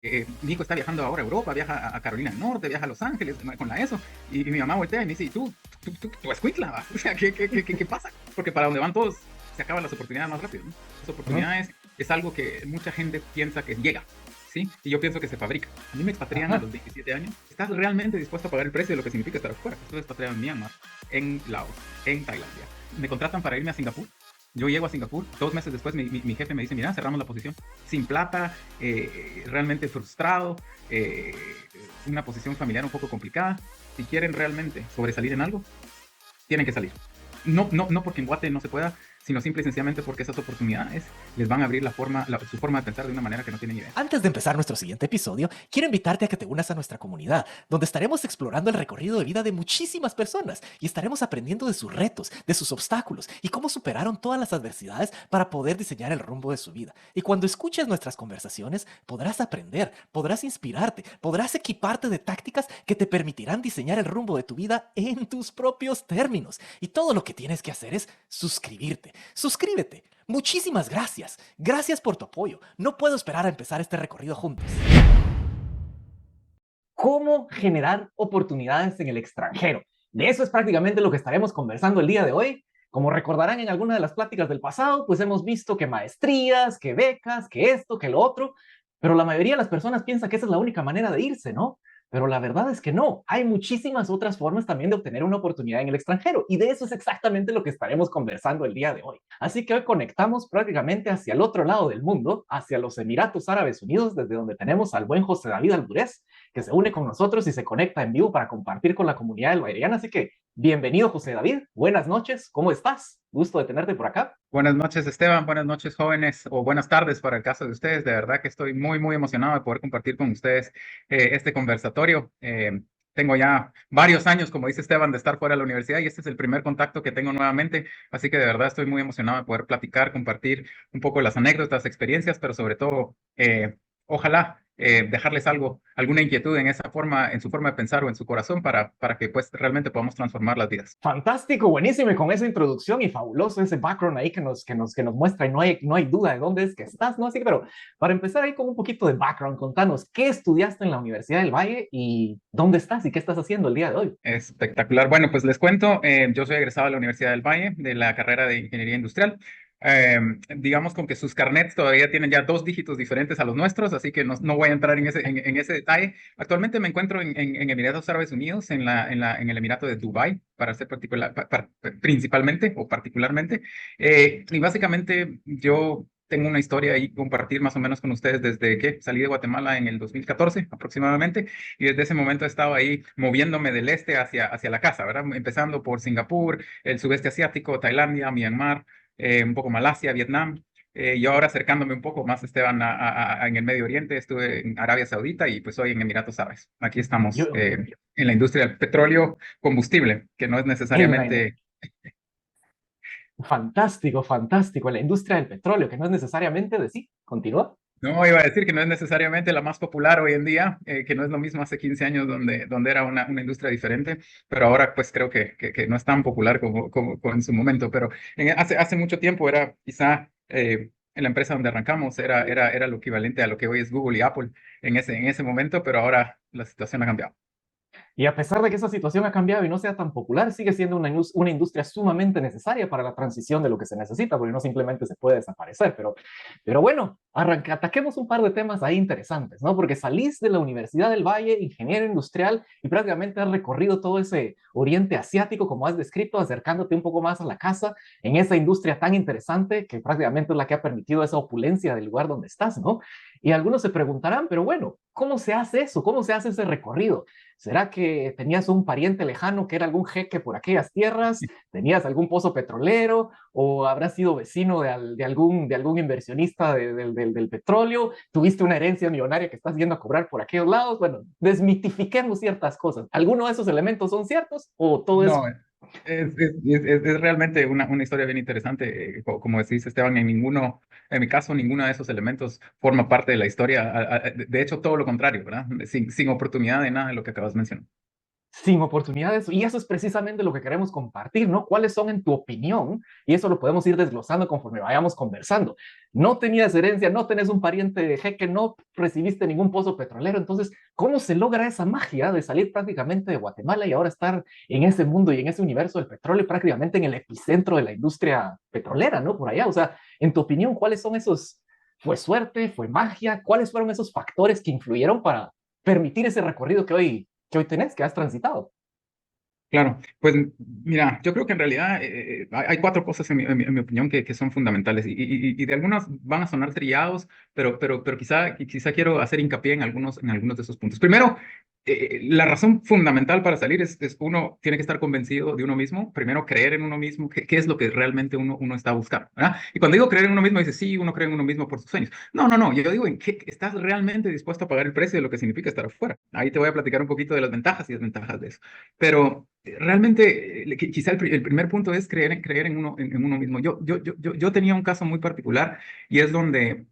mi hijo está viajando ahora a Europa, viaja a Carolina del Norte, viaja a Los Ángeles con la ESO, y mi mamá voltea y me dice, ¿y tú escuincla, va? O sea, ¿qué pasa? Porque para donde van todos se acaban las oportunidades más rápido, ¿no? Las Ujú. oportunidades es algo que mucha gente piensa que llega, ¿sí? Y yo pienso que se fabrica. A mí me expatrian a Ajá. los 27 años. ¿Estás realmente dispuesto a pagar el precio de lo que significa estar afuera? Estoy expatriado en Myanmar, en Laos, en Tailandia. Me contratan para irme a Singapur. Yo llego a Singapur, 2 meses después mi jefe me dice, mira, cerramos la posición, sin plata, realmente frustrado, eh, una posición familiar un poco complicada. Si quieren realmente sobresalir en algo, tienen que salir. No porque en Guate no se pueda, sino simple y sencillamente porque esas oportunidades les van a abrir su forma de pensar de una manera que no tienen idea. Antes de empezar nuestro siguiente episodio, quiero invitarte a que te unas a nuestra comunidad, donde estaremos explorando el recorrido de vida de muchísimas personas y estaremos aprendiendo de sus retos, de sus obstáculos y cómo superaron todas las adversidades para poder diseñar el rumbo de su vida. Y cuando escuches nuestras conversaciones, podrás aprender, podrás inspirarte, podrás equiparte de tácticas que te permitirán diseñar el rumbo de tu vida en tus propios términos. Y todo lo que tienes que hacer es suscribirte. Suscríbete. Muchísimas gracias. Gracias por tu apoyo. No puedo esperar a empezar este recorrido juntos. ¿Cómo generar oportunidades en el extranjero? De eso es prácticamente lo que estaremos conversando el día de hoy. Como recordarán en alguna de las pláticas del pasado, pues hemos visto que maestrías, que becas, que esto, que lo otro, pero la mayoría de las personas piensa que esa es la única manera de irse, ¿no? Pero la verdad es que no, hay muchísimas otras formas también de obtener una oportunidad en el extranjero y de eso es exactamente lo que estaremos conversando el día de hoy. Así que hoy conectamos prácticamente hacia el otro lado del mundo, hacia los Emiratos Árabes Unidos, desde donde tenemos al buen José David Alburez, que se une con nosotros y se conecta en vivo para compartir con la comunidad del Bairriana. Así que bienvenido, José David. Buenas noches. ¿Cómo estás? Gusto de tenerte por acá. Buenas noches, Esteban. Buenas noches, jóvenes, o buenas tardes para el caso de ustedes. De verdad que estoy muy emocionado de poder compartir con ustedes este conversatorio. Tengo ya varios años, como dice Esteban, de estar fuera de la universidad y este es el primer contacto que tengo nuevamente. Así que de verdad estoy muy emocionado de poder platicar, compartir un poco las anécdotas, experiencias, pero sobre todo, ojalá dejarles algo, alguna inquietud en esa forma, en su forma de pensar o en su corazón para que pues realmente podamos transformar las vidas. Fantástico, buenísimo y con esa introducción y fabuloso ese background ahí que nos muestra y no hay duda de dónde es que estás, ¿no? Así que, pero para empezar ahí con un poquito de background, contanos, ¿qué estudiaste en la Universidad del Valle y dónde estás y qué estás haciendo el día de hoy? Espectacular. Bueno, pues les cuento, yo soy egresado de la Universidad del Valle, de la carrera de Ingeniería Industrial. Digamos con que sus carnets todavía tienen ya 2 dígitos diferentes a los nuestros, así que no voy a entrar en ese detalle. Actualmente me encuentro en Emiratos Árabes Unidos, en el Emirato de Dubái, para ser principalmente o particularmente. Y básicamente yo tengo una historia ahí compartir más o menos con ustedes desde que salí de Guatemala en el 2014 aproximadamente. Y desde ese momento he estado ahí moviéndome del este hacia la casa, ¿verdad? Empezando por Singapur, el sudeste asiático, Tailandia, Myanmar, un poco Malasia, Vietnam. Y ahora acercándome un poco más, Esteban, en el Medio Oriente, estuve en Arabia Saudita y pues hoy en Emiratos Árabes. Aquí estamos Yo, en la industria del petróleo combustible, que no es en la, necesariamente. fantástico, fantástico, la industria del petróleo, que no es necesariamente de sí, continúa. No, iba a decir que no es necesariamente la más popular hoy en día, que no es lo mismo hace 15 años donde era una industria diferente, pero ahora pues creo que no es tan popular como en su momento, pero hace mucho tiempo era quizá en la empresa donde arrancamos, era lo equivalente a lo que hoy es Google y Apple en ese momento, pero ahora la situación ha cambiado. Y a pesar de que esa situación ha cambiado y no sea tan popular, sigue siendo una industria sumamente necesaria para la transición de lo que se necesita, porque no simplemente se puede desaparecer. Pero bueno, ataquemos un par de temas ahí interesantes, ¿no? Porque salís de la Universidad del Valle, ingeniero industrial, y prácticamente has recorrido todo ese oriente asiático, como has descrito, acercándote un poco más a la casa, en esa industria tan interesante que prácticamente es la que ha permitido esa opulencia del lugar donde estás, ¿no? Y algunos se preguntarán, pero bueno, ¿cómo se hace eso? ¿Cómo se hace ese recorrido? ¿Será que tenías un pariente lejano que era algún jeque por aquellas tierras? ¿Tenías algún pozo petrolero? ¿O habrás sido vecino de algún inversionista del petróleo? ¿Tuviste una herencia millonaria que estás yendo a cobrar por aquellos lados? Bueno, desmitifiquemos ciertas cosas. ¿Alguno de esos elementos son ciertos o todo es... No, es realmente una historia bien interesante. Como decís, Esteban, en mi caso, ninguno de esos elementos forma parte de la historia. De hecho, todo lo contrario, ¿verdad? Sin oportunidad de nada de lo que acabas de mencionar. sin oportunidades, y eso es precisamente lo que queremos compartir, ¿no? ¿Cuáles son, en tu opinión? Y eso lo podemos ir desglosando conforme vayamos conversando. No tenías herencia, no tenés un pariente de jeque, no recibiste ningún pozo petrolero, entonces, ¿cómo se logra esa magia de salir prácticamente de Guatemala y ahora estar en ese mundo y en ese universo del petróleo, prácticamente en el epicentro de la industria petrolera, ¿no? Por allá, o sea, en tu opinión, ¿cuáles son esos? ¿Fue suerte? ¿Fue magia? ¿Cuáles fueron esos factores que influyeron para permitir ese recorrido que hoy tenés, que has transitado? Claro, pues mira, yo creo que en realidad hay cuatro cosas en mi opinión que son fundamentales y de algunas van a sonar trillados, pero quizá quiero hacer hincapié en algunos de esos puntos. Primero, la razón fundamental para salir es uno tiene que estar convencido de uno mismo, primero creer en uno mismo, qué es lo que realmente uno está buscando, ¿verdad? Y cuando digo creer en uno mismo, dice, sí, uno cree en uno mismo por sus sueños. No, no, no, yo digo en qué estás realmente dispuesto a pagar el precio de lo que significa estar afuera. Ahí te voy a platicar un poquito de las ventajas y desventajas de eso. Pero realmente, quizá el primer punto es creer en uno mismo. Yo tenía un caso muy particular y es donde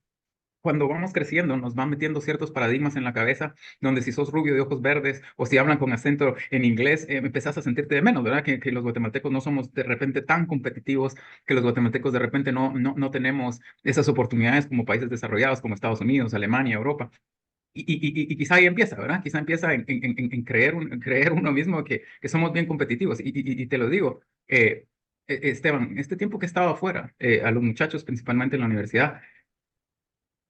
cuando vamos creciendo nos van metiendo ciertos paradigmas en la cabeza, donde si sos rubio de ojos verdes o si hablan con acento en inglés, empezás a sentirte de menos, ¿verdad? Que los guatemaltecos no somos de repente tan competitivos, que los guatemaltecos de repente no tenemos esas oportunidades como países desarrollados como Estados Unidos, Alemania, Europa. Y quizá ahí empieza, ¿verdad? Quizá empieza en creer uno mismo que somos bien competitivos. Y te lo digo, Esteban, este tiempo que he estado afuera, a los muchachos, principalmente en la universidad,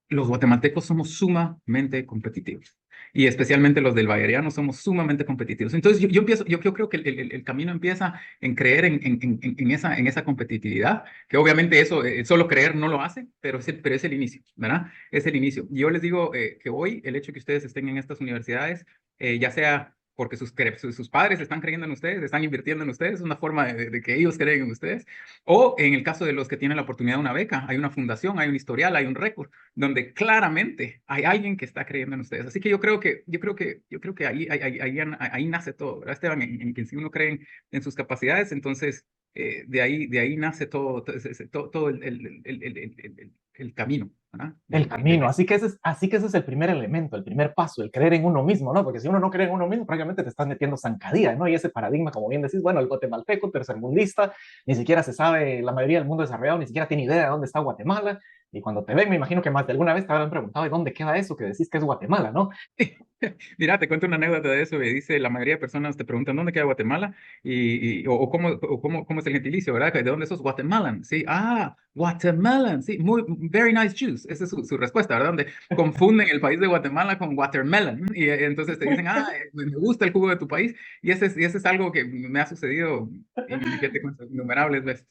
los guatemaltecos somos sumamente competitivos y especialmente los del Bayeriano somos sumamente competitivos. Entonces yo creo que el camino empieza en creer en esa competitividad, que obviamente eso, solo creer no lo hace, pero es el inicio, ¿verdad? Es el inicio. Yo les digo que hoy el hecho de que ustedes estén en estas universidades, ya sea porque sus padres están creyendo en ustedes, están invirtiendo en ustedes, es una forma de que ellos creen en ustedes, o en el caso de los que tienen la oportunidad de una beca, hay una fundación, hay un historial, hay un récord donde claramente hay alguien que está creyendo en ustedes. Así que yo creo que ahí nace todo, ¿verdad, Esteban? En que si uno cree en sus capacidades, entonces de ahí nace todo el camino, ¿verdad? El camino. Así que ese es el primer elemento, el primer paso, el creer en uno mismo, ¿no? Porque si uno no cree en uno mismo, prácticamente te estás metiendo zancadilla, ¿no? Y ese paradigma, como bien decís, bueno, el guatemalteco, tercermundista, ni siquiera se sabe, la mayoría del mundo desarrollado ni siquiera tiene idea de dónde está Guatemala. Y cuando te ven, me imagino que más de alguna vez te habrán preguntado, ¿y dónde queda eso que decís que es Guatemala, ¿no? Mira, te cuento una anécdota de eso. Y dice, la mayoría de personas te preguntan dónde queda Guatemala o cómo es el gentilicio, ¿verdad? ¿De dónde sos? Guatemalan, sí. Ah, Guatemalan, sí. Very nice juice. Esa es su respuesta, ¿verdad? Donde confunden el país de Guatemala con watermelon. Y entonces te dicen, me gusta el jugo de tu país. Y ese es algo que me ha sucedido, y que te cuento innumerables veces.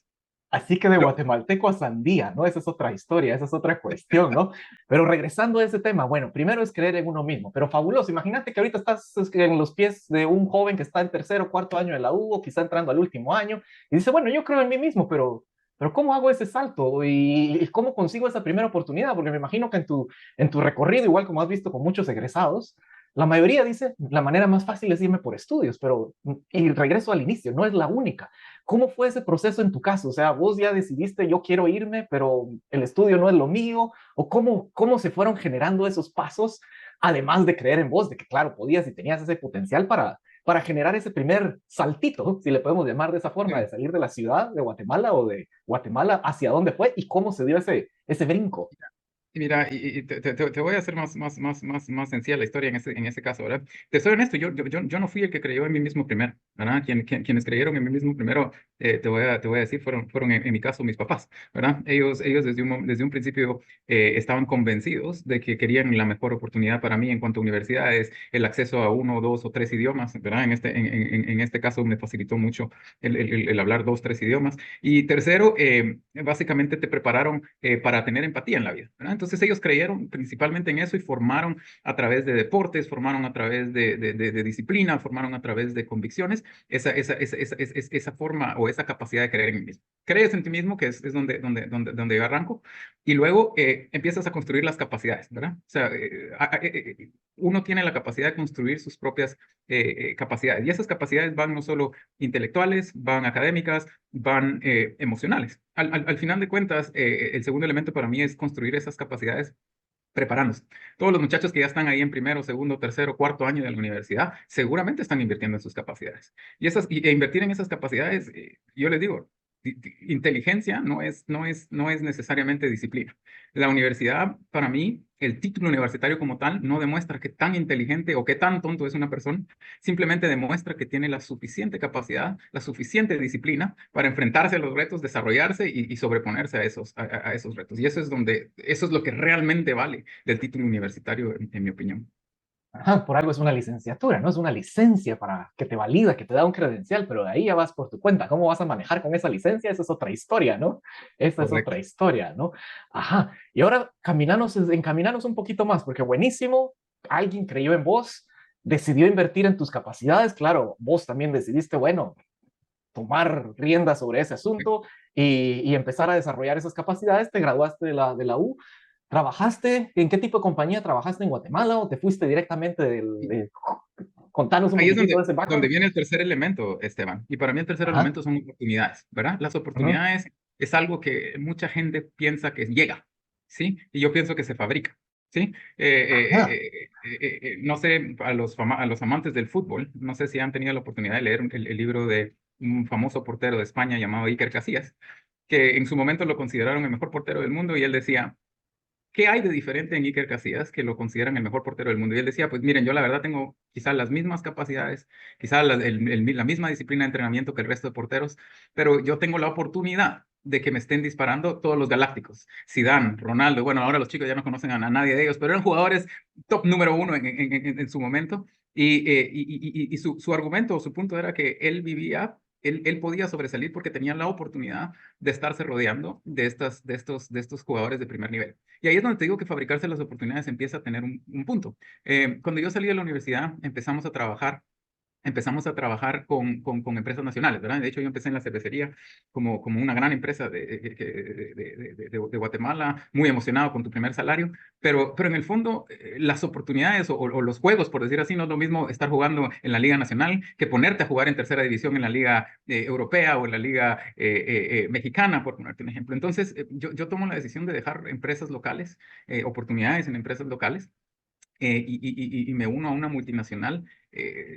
Así que de guatemalteco a sandía, ¿no? Esa es otra historia, esa es otra cuestión, ¿no? Pero regresando a ese tema, bueno, primero es creer en uno mismo, pero fabuloso. Imagínate que ahorita estás en los pies de un joven que está en tercer o cuarto año de la U, o quizá entrando al último año, y dice, bueno, yo creo en mí mismo, pero ¿cómo hago ese salto? ¿Y cómo consigo esa primera oportunidad? Porque me imagino que en tu recorrido, igual como has visto con muchos egresados, la mayoría dice, la manera más fácil es irme por estudios, pero, y regreso al inicio, no es la única. ¿Cómo fue ese proceso en tu caso? O sea, vos ya decidiste, yo quiero irme, pero el estudio no es lo mío, o cómo se fueron generando esos pasos, además de creer en vos, de que claro, podías y tenías ese potencial para generar ese primer saltito, si le podemos llamar de esa forma, de salir de la ciudad de Guatemala o de Guatemala hacia dónde fue y cómo se dio ese brinco. Y mira, y te voy a hacer más sencilla la historia en ese caso, ¿verdad? Te soy honesto, yo no fui el que creyó en mí mismo primero, ¿verdad? Quienes creyeron en mí mismo primero, te voy a decir, fueron en mi caso mis papás, ¿verdad? Ellos desde un principio estaban convencidos de que querían la mejor oportunidad para mí en cuanto a universidades, el acceso a uno, dos o tres idiomas, ¿verdad? En este caso me facilitó mucho el hablar dos, tres idiomas. Y tercero, básicamente te prepararon para tener empatía en la vida, ¿verdad? Entonces ellos creyeron principalmente en eso y formaron a través de deportes, formaron a través de disciplina, formaron a través de convicciones esa forma o esa capacidad de creer en mí mismo. Crees en ti mismo, que es donde yo arranco, y luego empiezas a construir las capacidades, ¿verdad? O sea, uno tiene la capacidad de construir sus propias capacidades, y esas capacidades van no solo intelectuales, van académicas, van emocionales. Al final de cuentas, el segundo elemento para mí es construir esas capacidades preparándose. Todos los muchachos que ya están ahí en primero, segundo, tercero, cuarto año de la universidad, seguramente están invirtiendo en sus capacidades. E invertir en esas capacidades, yo les digo, inteligencia no es necesariamente disciplina. La universidad, para mí, el título universitario como tal, no demuestra qué tan inteligente o qué tan tonto es una persona, simplemente demuestra que tiene la suficiente capacidad, la suficiente disciplina para enfrentarse a los retos, desarrollarse y sobreponerse a esos retos. Y eso es lo que realmente vale del título universitario, en mi opinión. Ajá, por algo es una licenciatura, ¿no? Es una licencia para que te valida, que te da un credencial, pero de ahí ya vas por tu cuenta. ¿Cómo vas a manejar con esa licencia? Esa es otra historia, ¿no? Esa es Correcto. otra historia, ¿no? Ajá. Y ahora encaminanos un poquito más, porque buenísimo, alguien creyó en vos, decidió invertir en tus capacidades. Claro, vos también decidiste, bueno, tomar rienda sobre ese asunto y empezar a desarrollar esas capacidades. Te graduaste de la U. ¿Trabajaste? ¿En qué tipo de compañía trabajaste en Guatemala o te fuiste directamente contanos un Ahí es poquitito de ese donde background? viene el tercer elemento, Esteban. Y para mí el tercer Ajá. elemento son oportunidades, ¿verdad? Las Ujú. oportunidades es algo que mucha gente piensa que llega, ¿sí? Y yo pienso que se fabrica, ¿sí? Ajá. No sé, a los amantes del fútbol, no sé si han tenido la oportunidad de leer el libro de un famoso portero de España llamado Iker Casillas, que en su momento lo consideraron el mejor portero del mundo y él decía, ¿qué hay de diferente en Iker Casillas que lo consideran el mejor portero del mundo? Y él decía, pues miren, yo la verdad tengo quizás las mismas capacidades, quizás la misma disciplina de entrenamiento que el resto de porteros, pero yo tengo la oportunidad de que me estén disparando todos los galácticos. Zidane, Ronaldo, bueno, ahora los chicos ya no conocen a nadie de ellos, pero eran jugadores top número uno en su momento. Y su argumento o su punto era que él vivía, él podía sobresalir porque tenía la oportunidad de estarse rodeando de estos jugadores de primer nivel. Y ahí es donde te digo que fabricarse las oportunidades empieza a tener un punto. Cuando yo salí de la universidad, empezamos a trabajar con empresas nacionales, ¿verdad? De hecho, yo empecé en la cervecería como una gran empresa de Guatemala, muy emocionado con tu primer salario, pero en el fondo las oportunidades o los juegos, por decir así, no es lo mismo estar jugando en la Liga Nacional que ponerte a jugar en tercera división en la Liga Europea o en la Liga Mexicana, por ponerte un ejemplo. Entonces, yo tomo la decisión de dejar empresas locales, oportunidades en empresas locales y me uno a una multinacional,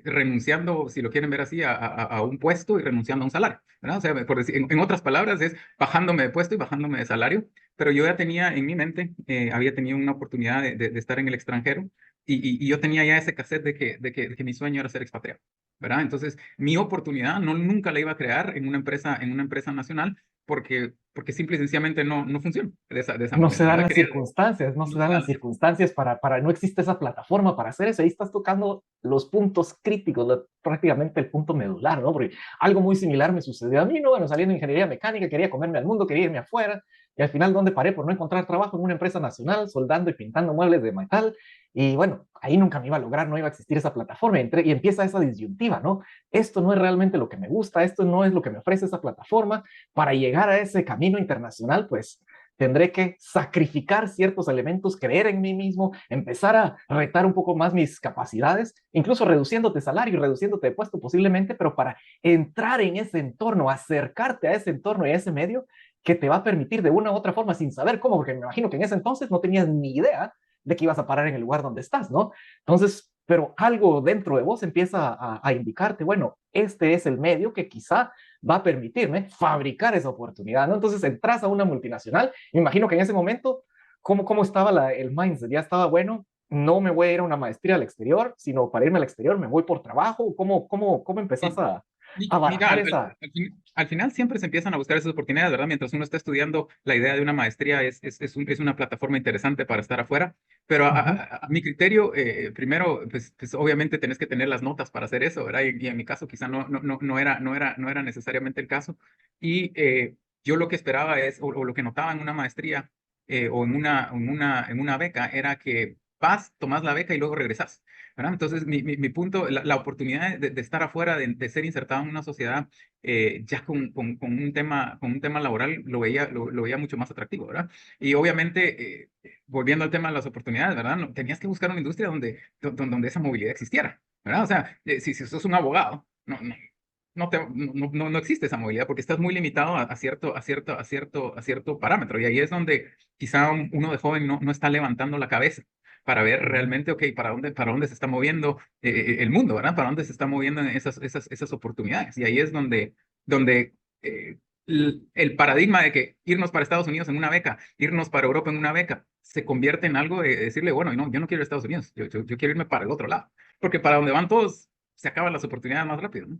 renunciando, si lo quieren ver así, a un puesto y renunciando a un salario, ¿verdad? O sea, por decir, en otras palabras, es bajándome de puesto y bajándome de salario, pero yo ya tenía en mi mente, había tenido una oportunidad de estar en el extranjero y yo tenía ya ese cassette de que mi sueño era ser expatriado, ¿verdad? Entonces, mi oportunidad nunca la iba a crear en una empresa nacional porque simple y sencillamente no funciona de esa No se manera, dan ¿verdad? las circunstancias, no se dan las circunstancias no existe esa plataforma para hacer eso. Ahí estás tocando los puntos críticos, prácticamente el punto medular, ¿no? Porque algo muy similar me sucedió a mí, ¿no? Bueno, saliendo de ingeniería mecánica, quería comerme al mundo, quería irme afuera, y al final, ¿dónde paré? Por no encontrar trabajo en una empresa nacional, soldando y pintando muebles de metal, y bueno, ahí nunca me iba a lograr, no iba a existir esa plataforma, y empieza esa disyuntiva, ¿no? Esto no es realmente lo que me gusta, esto no es lo que me ofrece esa plataforma. Para llegar a ese camino internacional, pues tendré que sacrificar ciertos elementos, creer en mí mismo, empezar a retar un poco más mis capacidades, incluso reduciéndote salario y reduciéndote de puesto posiblemente, pero para entrar en ese entorno, acercarte a ese entorno y a ese medio que te va a permitir de una u otra forma, sin saber cómo, porque me imagino que en ese entonces no tenías ni idea de que ibas a parar en el lugar donde estás, ¿no? Entonces, pero algo dentro de vos empieza a indicarte, bueno, este es el medio que quizá va a permitirme fabricar esa oportunidad, ¿no? Entonces entras a una multinacional, me imagino que en ese momento, ¿cómo estaba el mindset? ¿Ya estaba bueno? No me voy a ir a una maestría al exterior, sino para irme al exterior me voy por trabajo. ¿Cómo empezás a Mira, barajar esa? al final siempre se empiezan a buscar esas oportunidades, ¿verdad? Mientras uno está estudiando, la idea de una maestría es una plataforma interesante para estar afuera, pero Uh -huh. a mi criterio, primero, pues obviamente tenés que tener las notas para hacer eso, ¿verdad? Y en mi caso quizá no era necesariamente el caso. Y yo lo que esperaba o lo que notaba en una maestría o en una beca, era que vas, tomas la beca y luego regresas. ¿Verdad? Entonces, mi punto, la oportunidad de estar afuera, de ser insertado en una sociedad ya con un tema laboral, lo veía mucho más atractivo, ¿verdad? Y obviamente, volviendo al tema de las oportunidades, ¿verdad? No, tenías que buscar una industria donde esa movilidad existiera, ¿verdad? O sea, si sos un abogado, no existe esa movilidad porque estás muy limitado a cierto parámetro. Y ahí es donde quizá uno de joven no está levantando la cabeza para ver Ujú. realmente, ok, para dónde se está moviendo el mundo, ¿verdad? Para dónde se están moviendo esas oportunidades. Y ahí es donde el paradigma de que irnos para Estados Unidos en una beca, irnos para Europa en una beca, se convierte en algo de decirle, bueno, no, yo no quiero ir a Estados Unidos, yo quiero irme para el otro lado, porque para donde van todos se acaban las oportunidades más rápido, ¿no?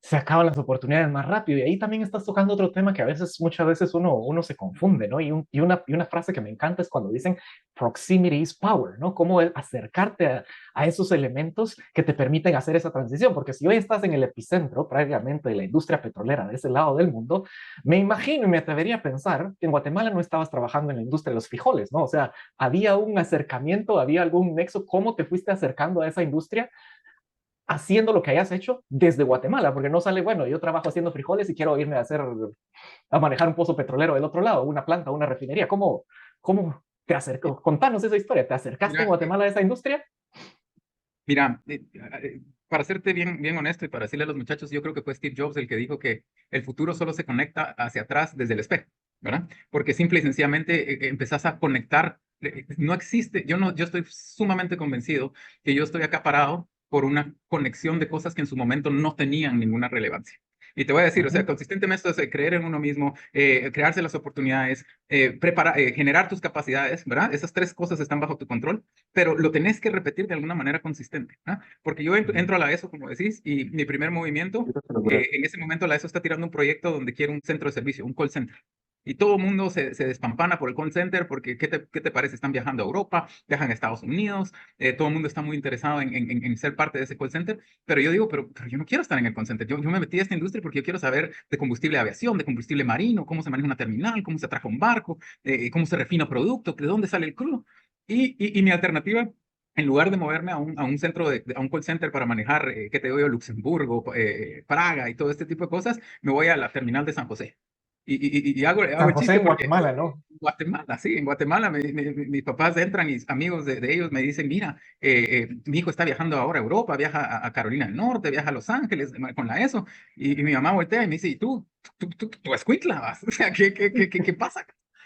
Se acaban las oportunidades más rápido. Y ahí también estás tocando otro tema que a veces, muchas veces uno se confunde, ¿no? Y una frase que me encanta es cuando dicen proximity is power, ¿no? Cómo acercarte a esos elementos que te permiten hacer esa transición. Porque si hoy estás en el epicentro prácticamente de la industria petrolera de ese lado del mundo, me imagino y me atrevería a pensar que en Guatemala no estabas trabajando en la industria de los frijoles, ¿no? O sea, había un acercamiento, había algún nexo, ¿cómo te fuiste acercando a esa industria haciendo lo que hayas hecho desde Guatemala? Porque no sale, bueno, yo trabajo haciendo frijoles y quiero irme a manejar un pozo petrolero del otro lado, una planta, una refinería. ¿Cómo te acercó? Contanos esa historia. ¿Te acercaste en Mira, Guatemala a esa industria? mira, para serte bien honesto y para decirle a los muchachos, yo creo que fue Steve Jobs el que dijo que el futuro solo se conecta hacia atrás desde el espejo, ¿verdad? Porque simple y sencillamente empezás a conectar. No existe, yo estoy sumamente convencido que yo estoy acaparado por una conexión de cosas que en su momento no tenían ninguna relevancia. Y te voy a decir, o sea, Ujú. consistentemente esto es creer en uno mismo, crearse las oportunidades, generar tus capacidades, ¿verdad? Esas tres cosas están bajo tu control, pero lo tenés que repetir de alguna manera consistente, ¿ah? Porque yo entro a la ESO, como decís, y mi primer movimiento, en ese momento la ESO está tirando un proyecto donde quiere un centro de servicio, un call center. Y todo el mundo se despampana por el call center porque, ¿qué te parece? Están viajando a Europa, viajan a Estados Unidos, todo el mundo está muy interesado en ser parte de ese call center, pero yo digo, pero yo no quiero estar en el call center, yo me metí a esta industria porque yo quiero saber de combustible de aviación, de combustible marino, cómo se maneja una terminal, cómo se atraca un barco, cómo se refina producto, de dónde sale el crudo. Y mi alternativa en lugar de moverme a un centro a un call center para manejar, ¿qué te digo yo? Luxemburgo, Praga y todo este tipo de cosas, me voy a la terminal de San José. Y hago San el José chiste en porque Guatemala, ¿no? Guatemala, sí, en Guatemala mis papás entran y amigos de ellos me dicen, mira, mi hijo está viajando ahora a Europa, viaja a Carolina del Norte, viaja a Los Ángeles con la ESO, y mi mamá voltea y me dice, ¿y tú escuincla vas? O sea, ¿qué pasa?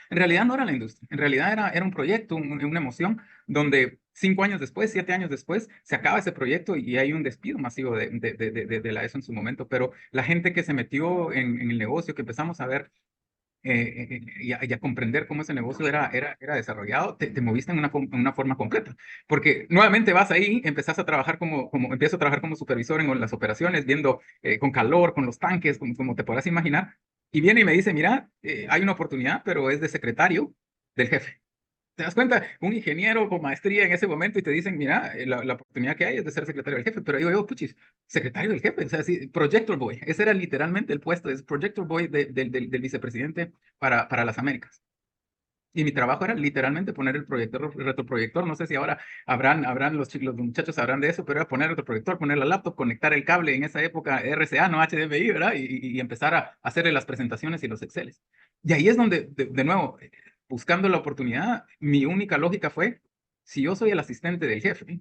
En realidad no era la industria, en realidad era un proyecto, una emoción, donde 5 años después, 7 años después, se acaba ese proyecto y hay un despido masivo de la ESO en su momento, pero la gente que se metió en el negocio, que empezamos a ver y a comprender cómo ese negocio era desarrollado, te moviste en una forma completa. Porque nuevamente vas ahí, empezás a trabajar empiezo a trabajar como supervisor en las operaciones, viendo con calor, con los tanques, como te podrás imaginar. Y viene y me dice, mira, hay una oportunidad, pero es de secretario del jefe. ¿Te das cuenta? Un ingeniero con maestría en ese momento y te dicen, mira, la oportunidad que hay es de ser secretario del jefe, pero digo yo, puchis, secretario del jefe, o sea, sí, Projector Boy, ese era literalmente el puesto, es Projector Boy del vicepresidente para las Américas. Y mi trabajo era literalmente poner el proyector, el retroproyector, no sé si ahora habrán los muchachos sabrán de eso, pero era poner el retroproyector, poner la laptop, conectar el cable en esa época RCA, no HDMI, ¿verdad? Y empezar a hacerle las presentaciones y los Exceles. Y ahí es donde, de nuevo, buscando la oportunidad, mi única lógica fue, si yo soy el asistente del jefe,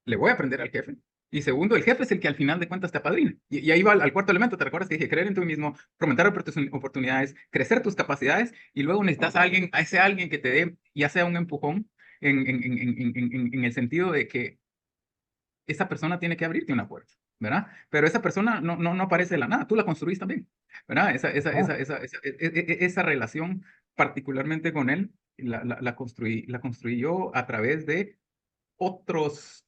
le voy a aprender al jefe. Y segundo, el jefe es el que al final de cuentas te apadrina. Y ahí va al cuarto elemento, ¿te recuerdas que dije creer en ti mismo, fomentar oportunidades, crecer tus capacidades y luego necesitas a ese alguien que te dé, ya sea un empujón, en el sentido de que esa persona tiene que abrirte una puerta, ¿verdad? Pero esa persona no aparece de la nada, tú la construís también, ¿verdad? Ah, Esa relación, particularmente con él, la construí yo a través de otros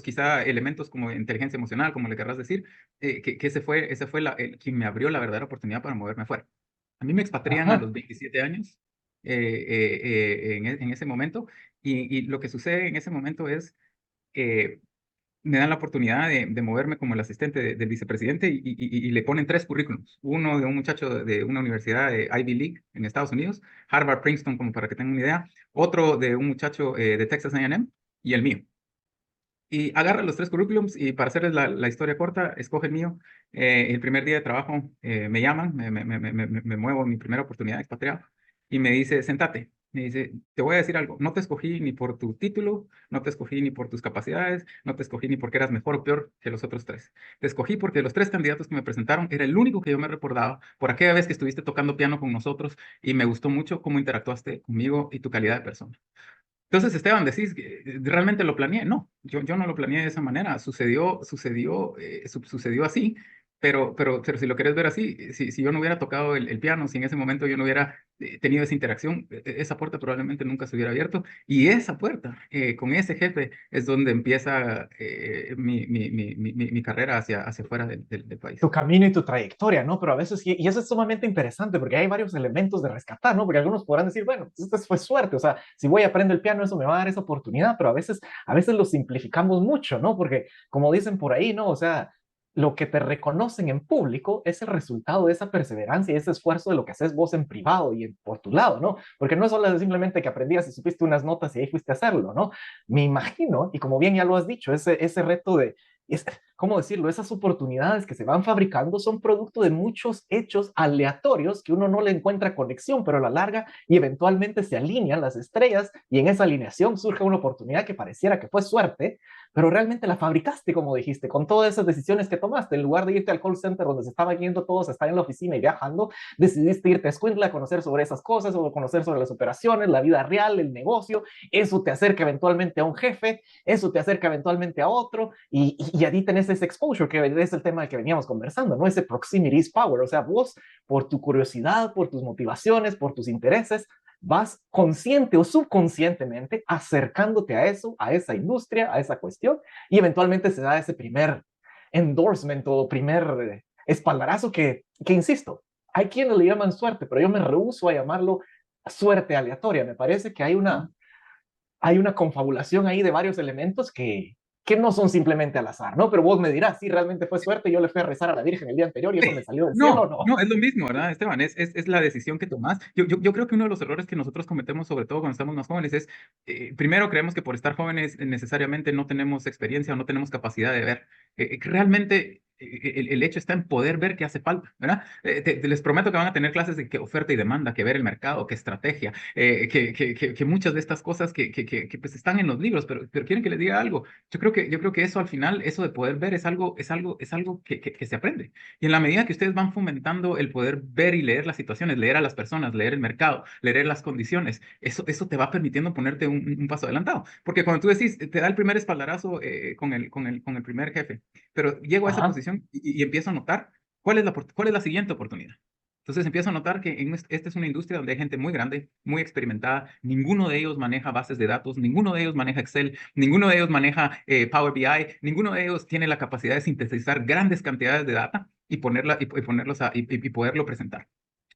quizá elementos como inteligencia emocional, como le querrás decir, que ese fue quien me abrió la verdadera oportunidad para moverme afuera. A mí me expatrian a ajá. los 27 años en ese momento y lo que sucede en ese momento es, eh, me dan la oportunidad de moverme como el asistente del vicepresidente y le ponen tres currículums. Uno de un muchacho de una universidad de Ivy League en Estados Unidos, Harvard, Princeton, como para que tengan una idea. Otro de un muchacho de Texas A&M y el mío. Y agarra los tres currículums y para hacerles la historia corta, escoge el mío. El primer día de trabajo me llaman, me muevo en mi primera oportunidad expatriado y me dice, sentate. Me dice, te voy a decir algo, no te escogí ni por tu título, no te escogí ni por tus capacidades, no te escogí ni porque eras mejor o peor que los otros tres. Te escogí porque de los tres candidatos que me presentaron era el único que yo me recordaba por aquella vez que estuviste tocando piano con nosotros y me gustó mucho cómo interactuaste conmigo y tu calidad de persona. Entonces, Esteban, decís que realmente lo planeé. No, yo no lo planeé de esa manera. Sucedió así, pero si lo querés ver así, si yo no hubiera tocado el piano, si en ese momento yo no hubiera tenido esa interacción, esa puerta probablemente nunca se hubiera abierto. Y esa puerta, con ese jefe, es donde empieza mi carrera hacia afuera del país. Tu camino y tu trayectoria, ¿no? Pero a veces, y eso es sumamente interesante porque hay varios elementos de rescatar, ¿no? Porque algunos podrán decir, bueno, esto fue suerte, o sea, si voy a aprender el piano, eso me va a dar esa oportunidad, pero a veces lo simplificamos mucho, ¿no? Porque como dicen por ahí, ¿no? O sea, lo que te reconocen en público es el resultado de esa perseverancia y ese esfuerzo de lo que haces vos en privado y por tu lado, ¿no? Porque no es solo simplemente que aprendías y supiste unas notas y ahí fuiste a hacerlo, ¿no? Me imagino, y como bien ya lo has dicho, ese reto de, ¿cómo decirlo? Esas oportunidades que se van fabricando son producto de muchos hechos aleatorios que uno no le encuentra conexión, pero a la larga y eventualmente se alinean las estrellas y en esa alineación surge una oportunidad que pareciera que fue suerte, pero realmente la fabricaste, como dijiste, con todas esas decisiones que tomaste. En lugar de irte al call center donde se estaba yendo todos a estar en la oficina y viajando, decidiste irte a Escuintla a conocer sobre esas cosas, o conocer sobre las operaciones, la vida real, el negocio. Eso te acerca eventualmente a un jefe, eso te acerca eventualmente a otro, y ahí tenés ese exposure, que es el tema del que veníamos conversando, ¿no? Ese proximity is power, o sea, vos, por tu curiosidad, por tus motivaciones, por tus intereses, vas consciente o subconscientemente acercándote a eso, a esa industria, a esa cuestión, y eventualmente se da ese primer endorsement o primer espaldarazo que, insisto, hay quienes le llaman suerte, pero yo me rehúso a llamarlo suerte aleatoria. Me parece que hay una confabulación ahí de varios elementos que no son simplemente al azar, ¿no? Pero vos me dirás, si realmente fue suerte, yo le fui a rezar a la Virgen el día anterior y eso me salió del cielo, ¿o No, no? no, es lo mismo, ¿verdad, Esteban? Es la decisión que tomás. Yo creo que uno de los errores que nosotros cometemos, sobre todo cuando estamos más jóvenes, es, primero, creemos que por estar jóvenes necesariamente no tenemos experiencia o no tenemos capacidad de ver. Realmente el hecho está en poder ver qué hace falta, ¿verdad? Les prometo que van a tener clases de que oferta y demanda, que ver el mercado, que estrategia, que muchas de estas cosas que pues están en los libros, pero quieren que les diga algo. Yo creo que eso al final, eso de poder ver es algo que se aprende. Y en la medida que ustedes van fomentando el poder ver y leer las situaciones, leer a las personas, leer el mercado, leer las condiciones, eso te va permitiendo ponerte un paso adelantado. Porque cuando tú decís, te da el primer espaldarazo con el primer jefe, pero llego a esa Ajá. posición y empiezo a notar cuál es la siguiente oportunidad. Entonces empiezo a notar que esta es una industria donde hay gente muy grande, muy experimentada, ninguno de ellos maneja bases de datos, ninguno de ellos maneja Excel, ninguno de ellos maneja Power BI, ninguno de ellos tiene la capacidad de sintetizar grandes cantidades de data y poderlo presentar.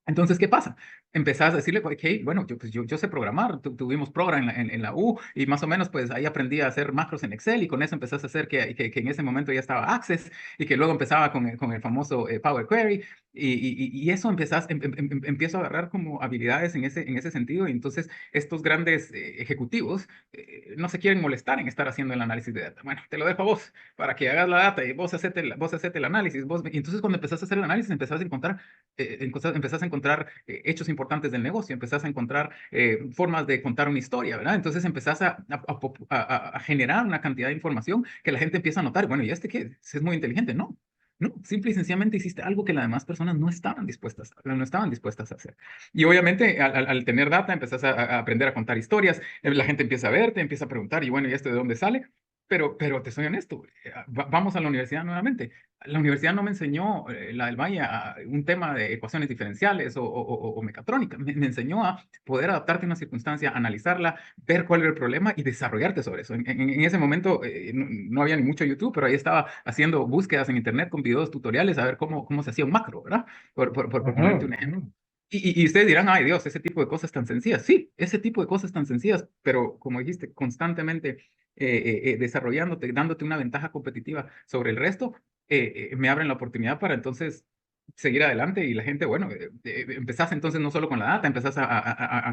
Entonces, ¿qué pasa? Empezás a decirle, ok, bueno, yo sé programar, tuvimos Program en la U y más o menos pues ahí aprendí a hacer macros en Excel y con eso empezás a hacer que en ese momento ya estaba Access y que luego empezaba con el famoso Power Query y eso empiezo a agarrar como habilidades en ese sentido y entonces estos grandes ejecutivos no se quieren molestar en estar haciendo el análisis de data. Bueno, te lo dejo a vos para que hagas la data y vos hacete el análisis. Y entonces cuando empezás a hacer el análisis empezás a encontrar hechos importantes del negocio, empezás a encontrar formas de contar una historia, ¿verdad? Entonces empezás a generar una cantidad de información que la gente empieza a notar. Bueno, ¿y este qué? Es muy inteligente, ¿no? No, simple y sencillamente hiciste algo que las demás personas no estaban dispuestas a hacer. Y obviamente al tener data empezás a aprender a contar historias, la gente empieza a verte, empieza a preguntar, y bueno, ¿y esto de dónde sale? Pero te soy honesto, vamos a la universidad nuevamente. La universidad no me enseñó, la del Valle, un tema de ecuaciones diferenciales o mecatrónica. Me enseñó a poder adaptarte a una circunstancia, analizarla, ver cuál era el problema y desarrollarte sobre eso. En ese momento no había ni mucho YouTube, pero ahí estaba haciendo búsquedas en Internet con videos tutoriales a ver cómo se hacía un macro, ¿verdad? Por Ujú, ponerte un ejemplo. ujú. Y ustedes dirán, ay Dios, ese tipo de cosas tan sencillas. Sí, ese tipo de cosas tan sencillas, pero como dijiste, constantemente desarrollándote, dándote una ventaja competitiva sobre el resto, me abren la oportunidad para entonces seguir adelante y la gente, bueno, empezás entonces no solo con la data, empezás a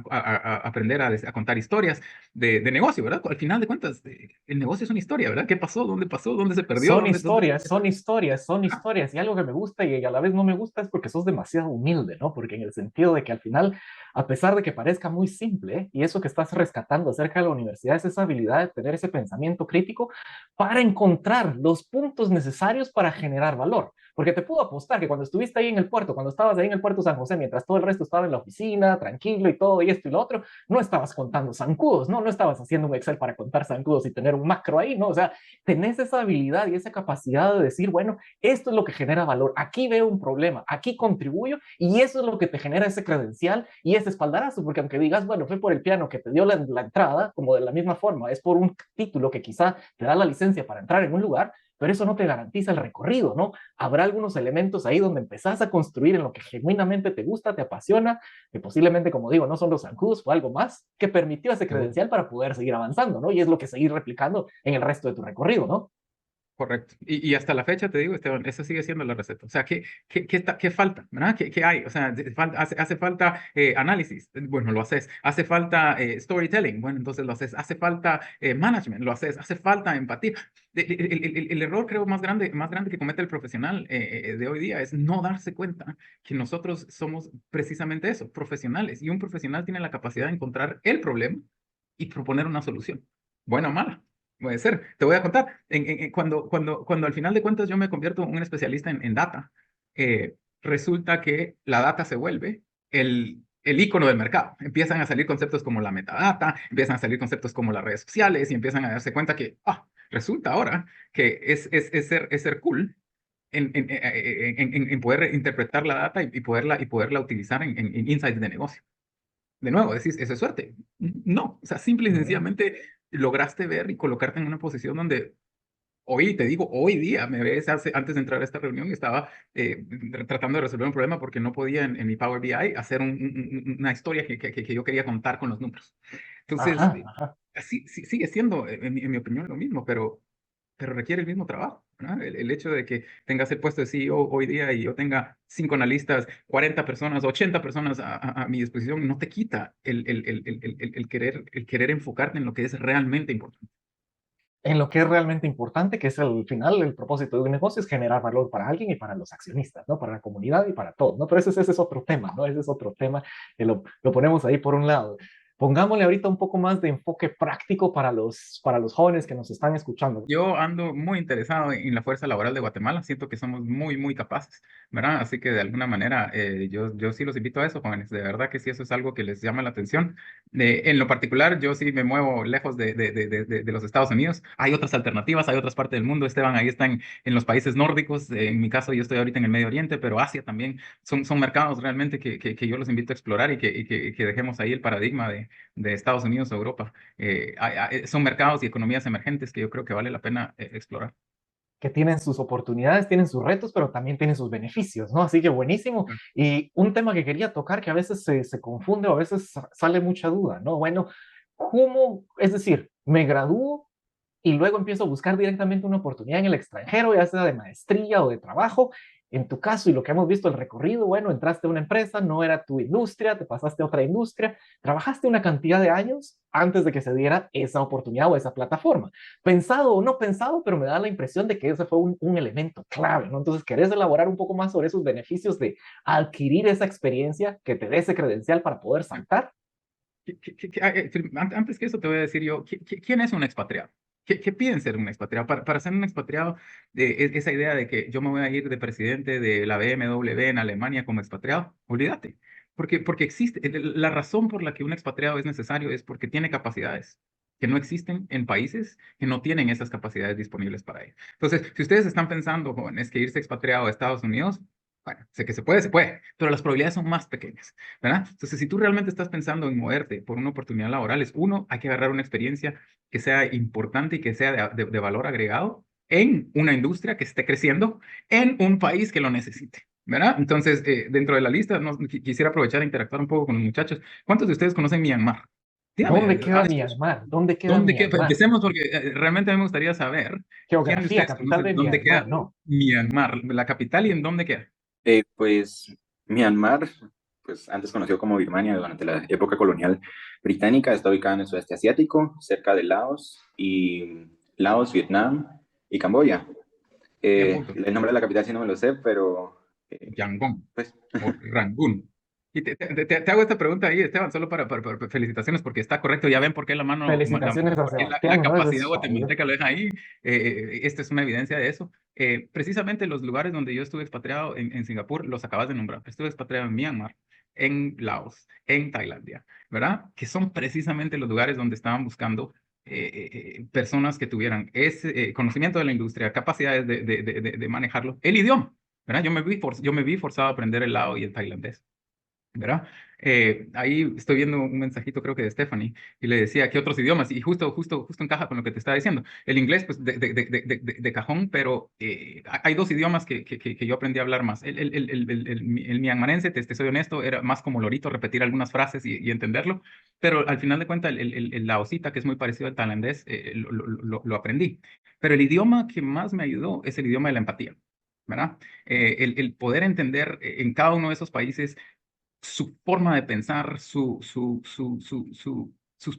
aprender a contar historias de negocio, ¿verdad? Al final de cuentas, el negocio es una historia, ¿verdad? ¿Qué pasó? ¿Dónde pasó? ¿Dónde se perdió? Son ¿Dónde... historias, son historias, son Ah, historias. Y algo que me gusta y a la vez no me gusta es porque sos demasiado humilde, ¿no? Porque en el sentido de que al final, a pesar de que parezca muy simple, y eso que estás rescatando acerca de la universidad es esa habilidad de tener ese pensamiento crítico para encontrar los puntos necesarios para generar valor. Porque te puedo apostar que cuando estuviste ahí en el puerto, cuando estabas ahí en el puerto San José, mientras todo el resto estaba en la oficina, tranquilo y todo, y esto y lo otro, no estabas contando zancudos, ¿no? No estabas haciendo un Excel para contar zancudos y tener un macro ahí, ¿no? O sea, tenés esa habilidad y esa capacidad de decir, bueno, esto es lo que genera valor, aquí veo un problema, aquí contribuyo y eso es lo que te genera ese credencial y ese espaldarazo, porque aunque digas, bueno, fue por el piano que te dio la entrada, como de la misma forma, es por un título que quizá te da la licencia para entrar en un lugar, pero eso no te garantiza el recorrido, ¿no? Habrá algunos elementos ahí donde empezás a construir en lo que genuinamente te gusta, te apasiona, que posiblemente, como digo, no son los zancudos, fue algo más que permitió ese seguro. credencial para poder seguir avanzando, ¿no? Y es lo que seguir replicando en el resto de tu recorrido, ¿no? Correcto. Y hasta la fecha te digo, Esteban, esa sigue siendo la receta. O sea, ¿qué falta? ¿Verdad? ¿Qué hay? O sea, hace falta análisis. Bueno, lo haces. Hace falta storytelling. Bueno, entonces lo haces. Hace falta management. Lo haces. Hace falta empatía. El error, creo, más grande que comete el profesional de hoy día es no darse cuenta que nosotros somos precisamente eso, profesionales. Y un profesional tiene la capacidad de encontrar el problema y proponer una solución. Buena o mala. Puede ser. Te voy a contar. Cuando al final de cuentas yo me convierto en un especialista en data, resulta que la data se vuelve el icono del mercado. Empiezan a salir conceptos como la metadata, empiezan a salir conceptos como las redes sociales y empiezan a darse cuenta que, resulta ahora que es ser cool en poder interpretar la data y poderla utilizar en insights de negocio. De nuevo, decís, ¿eso es suerte? No, o sea, simple y Mm. sencillamente lograste ver y colocarte en una posición donde hoy, te digo, hoy día me ves antes de entrar a esta reunión, estaba tratando de resolver un problema porque no podía en mi Power BI hacer una historia que yo quería contar con los números. Entonces, Ajá, ajá. así sigue siendo, en mi opinión, lo mismo, pero requiere el mismo trabajo, ¿verdad? El hecho de que tengas el puesto de CEO hoy día y yo tenga 5 analistas, 40 personas, 80 personas a mi disposición, no te quita el querer enfocarte en lo que es realmente importante. En lo que es realmente importante, que es el final, el propósito de un negocio es generar valor para alguien y para los accionistas, ¿no? Para la comunidad y para todos, ¿no? Pero ese es otro tema, ¿no? Ese es otro tema que lo ponemos ahí por un lado. Pongámosle ahorita un poco más de enfoque práctico para los jóvenes que nos están escuchando. Yo ando muy interesado en la fuerza laboral de Guatemala, siento que somos muy, muy capaces, ¿verdad? Así que de alguna manera yo sí los invito a eso, jóvenes, de verdad que sí, eso es algo que les llama la atención. En lo particular, yo sí me muevo lejos de los Estados Unidos, hay otras alternativas, hay otras partes del mundo, Esteban, ahí están en los países nórdicos, en mi caso yo estoy ahorita en el Medio Oriente, pero Asia también, son mercados realmente que yo los invito a explorar y que dejemos ahí el paradigma de Estados Unidos o Europa. Son mercados y economías emergentes que yo creo que vale la pena explorar. Que tienen sus oportunidades, tienen sus retos, pero también tienen sus beneficios, ¿no? Así que buenísimo. Mm. Y un tema que quería tocar que a veces se confunde o a veces sale mucha duda, ¿no? Bueno, ¿cómo? Es decir, me gradúo y luego empiezo a buscar directamente una oportunidad en el extranjero, ya sea de maestría o de trabajo. En tu caso, y lo que hemos visto el recorrido, bueno, entraste a una empresa, no era tu industria, te pasaste a otra industria, trabajaste una cantidad de años antes de que se diera esa oportunidad o esa plataforma. Pensado o no pensado, pero me da la impresión de que ese fue un elemento clave, ¿no? Entonces, ¿querés elaborar un poco más sobre esos beneficios de adquirir esa experiencia que te dé ese credencial para poder saltar? Antes que eso te voy a decir yo, ¿quién es un expatriado? ¿Qué piden ser un expatriado? Para ser un expatriado, esa idea de que yo me voy a ir de presidente de la BMW en Alemania como expatriado, olvídate. Porque existe, la razón por la que un expatriado es necesario es porque tiene capacidades que no existen en países que no tienen esas capacidades disponibles para ello. Entonces, si ustedes están pensando, jóvenes, que irse expatriado a Estados Unidos, bueno, sé que se puede, pero las probabilidades son más pequeñas. ¿Verdad? Entonces, si tú realmente estás pensando en moverte por una oportunidad laboral, hay que agarrar una experiencia que sea importante y que sea de valor agregado en una industria que esté creciendo en un país que lo necesite. ¿Verdad? Entonces, dentro de la lista, quisiera aprovechar e interactuar un poco con los muchachos. ¿Cuántos de ustedes conocen Myanmar? ¿Dónde Dígame, queda Myanmar? ¿Dónde queda ¿dónde queda? Myanmar? Empecemos porque realmente a mí me gustaría saber quién de Geografía, ustedes capital conoce de dónde Myanmar, queda no. Myanmar, la capital y en dónde queda. Pues Myanmar, pues antes conocido como Birmania durante la época colonial británica, está ubicada en el sudeste asiático, cerca de Laos, Vietnam y Camboya. 100 puntos. El nombre de la capital sí no me lo sé, pero Yangon pues o Rangún. Y te hago esta pregunta ahí, Esteban, solo para felicitaciones, porque está correcto. Ya ven por qué Felicitaciones a por qué la Sebastián, ¿no? Ese capacidad es válido. guatemalteca lo deja ahí. Esta es una evidencia de eso. Precisamente los lugares donde yo estuve expatriado en Singapur, los acabas de nombrar. Estuve expatriado en Myanmar, en Laos, en Tailandia, ¿verdad? Que son precisamente los lugares donde estaban buscando personas que tuvieran ese conocimiento de la industria, capacidades de manejarlo, el idioma. ¿Verdad? Yo me vi forzado a aprender el lao y el tailandés. ¿Verdad? Ahí estoy viendo un mensajito, creo que de Stephanie, y le decía, ¿qué otros idiomas? Y justo encaja con lo que te estaba diciendo. El inglés, pues, de cajón, pero hay dos idiomas que yo aprendí a hablar más. El mianmarense, te soy honesto, era más como lorito, repetir algunas frases y entenderlo, pero al final de cuentas, el laosita, que es muy parecido al tailandés, lo aprendí. Pero el idioma que más me ayudó es el idioma de la empatía. ¿Verdad? El poder entender en cada uno de esos países su forma de pensar, sus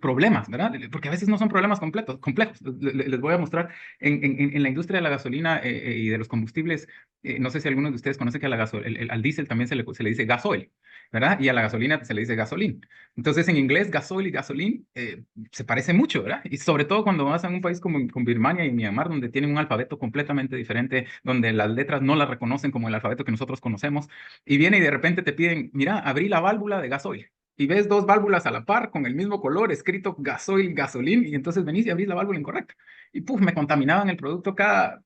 problemas, ¿verdad? Porque a veces no son problemas complejos. Les voy a mostrar en la industria de la gasolina y de los combustibles. No sé si algunos de ustedes conocen que a al diésel también se le dice gasoil, ¿verdad? Y a la gasolina se le dice gasolín. Entonces, en inglés, gasoil y gasolín se parece mucho, ¿verdad? Y sobre todo cuando vas a un país como Birmania y Myanmar, donde tienen un alfabeto completamente diferente, donde las letras no las reconocen como el alfabeto que nosotros conocemos, y viene y de repente te piden, mira, abrí la válvula de gasoil. Y ves dos válvulas a la par con el mismo color, escrito gasoil, gasolín, y entonces venís y abrís la válvula incorrecta. Y puf, me contaminaban el producto cada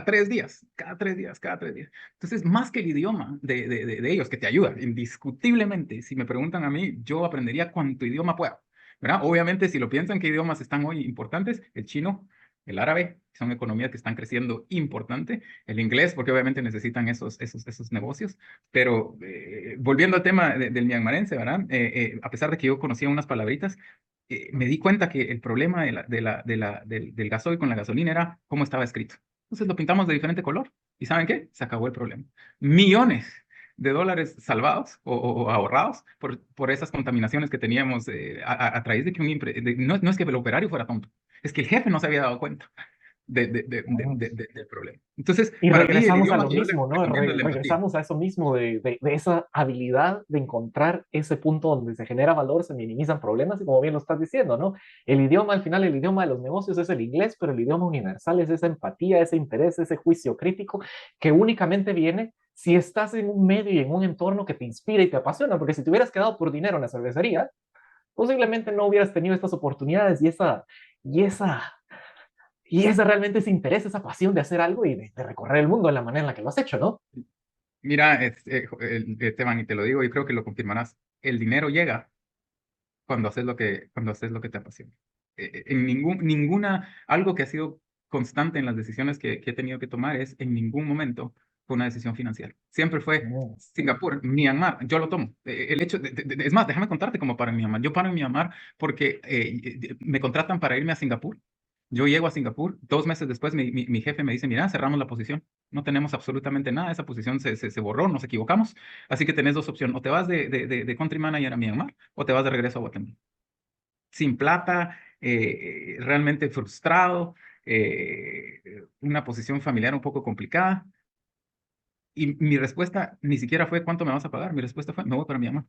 3 días, cada 3 días, cada 3 días. Entonces, más que el idioma de ellos, que te ayuda, indiscutiblemente, si me preguntan a mí, yo aprendería cuanto idioma pueda. ¿Verdad? Obviamente, si lo piensan, ¿qué idiomas están hoy importantes? El chino, el árabe, son economías que están creciendo importante, el inglés, porque obviamente necesitan esos negocios, pero volviendo al tema del mianmarense, ¿verdad? A pesar de que yo conocía unas palabritas, me di cuenta que el problema del gasoil con la gasolina era cómo estaba escrito. Entonces lo pintamos de diferente color y ¿saben qué? Se acabó el problema. Millones de dólares salvados o ahorrados por esas contaminaciones que teníamos a través de que no es que el operario fuera tonto, es que el jefe no se había dado cuenta del problema. Entonces, Y para mí el regresamos a idioma lo que yo le mismo, ¿no? recomiendo es la empatía. Regresamos a eso mismo de esa habilidad de encontrar ese punto donde se genera valor, se minimizan problemas y como bien lo estás diciendo, ¿no? El idioma, al final, el idioma de los negocios es el inglés, pero el idioma universal es esa empatía, ese interés, ese juicio crítico que únicamente viene si estás en un medio y en un entorno que te inspira y te apasiona, porque si te hubieras quedado por dinero en la cervecería, posiblemente no hubieras tenido estas oportunidades y esa y ese realmente ese interés, esa pasión de hacer algo y de recorrer el mundo de la manera en la que lo has hecho, ¿no? Mira, Esteban, y te lo digo, y creo que lo confirmarás, el dinero llega cuando haces lo que te apasiona. En algo que ha sido constante en las decisiones que he tenido que tomar es en ningún momento fue una decisión financiera. Siempre fue Mm. Singapur, Myanmar, yo lo tomo. El hecho es más, déjame contarte cómo paro en Myanmar. Yo paro en Myanmar porque me contratan para irme a Singapur. Yo llego a Singapur, 2 meses después mi jefe me dice, mira, cerramos la posición, no tenemos absolutamente nada, esa posición se borró, nos equivocamos, así que tenés dos opciones, o te vas de country manager a Myanmar o te vas de regreso a Guatemala. Sin plata, realmente frustrado, una posición familiar un poco complicada. Y mi respuesta ni siquiera fue ¿cuánto me vas a pagar? Mi respuesta fue me voy para Myanmar.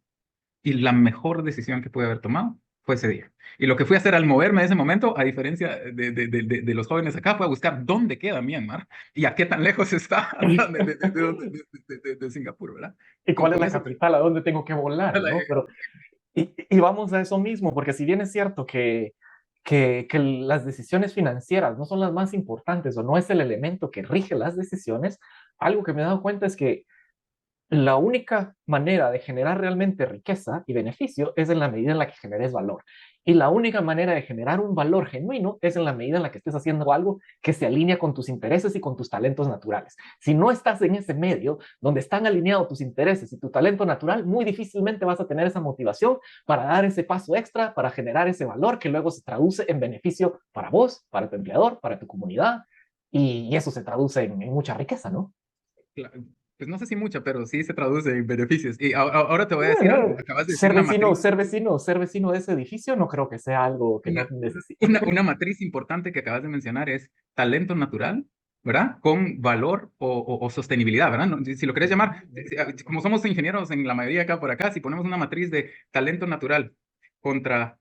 Y la mejor decisión que pude haber tomado fue ese día. Y lo que fui a hacer al moverme en ese momento, a diferencia de los jóvenes acá, fue a buscar dónde queda Myanmar y a qué tan lejos está de Singapur, ¿verdad? ¿Y cuál es Con la eso capital? ¿A dónde tengo que volar? ¿No? Pero, y vamos a eso mismo, porque si bien es cierto que las decisiones financieras no son las más importantes o no es el elemento que rige las decisiones, algo que me he dado cuenta es que la única manera de generar realmente riqueza y beneficio es en la medida en la que generes valor. Y la única manera de generar un valor genuino es en la medida en la que estés haciendo algo que se alinea con tus intereses y con tus talentos naturales. Si no estás en ese medio donde están alineados tus intereses y tu talento natural, muy difícilmente vas a tener esa motivación para dar ese paso extra, para generar ese valor que luego se traduce en beneficio para vos, para tu empleador, para tu comunidad. Y eso se traduce en mucha riqueza, ¿no? Pues no sé si mucha, pero sí se traduce en beneficios. Y ahora te voy a decir algo. Acabas de decir Ser vecino de ese edificio no creo que sea algo que no una, necesite. una matriz importante que acabas de mencionar es talento natural, ¿verdad? Con valor o sostenibilidad, ¿verdad? Si lo querés llamar, como somos ingenieros en la mayoría acá por acá, si ponemos una matriz de talento natural contra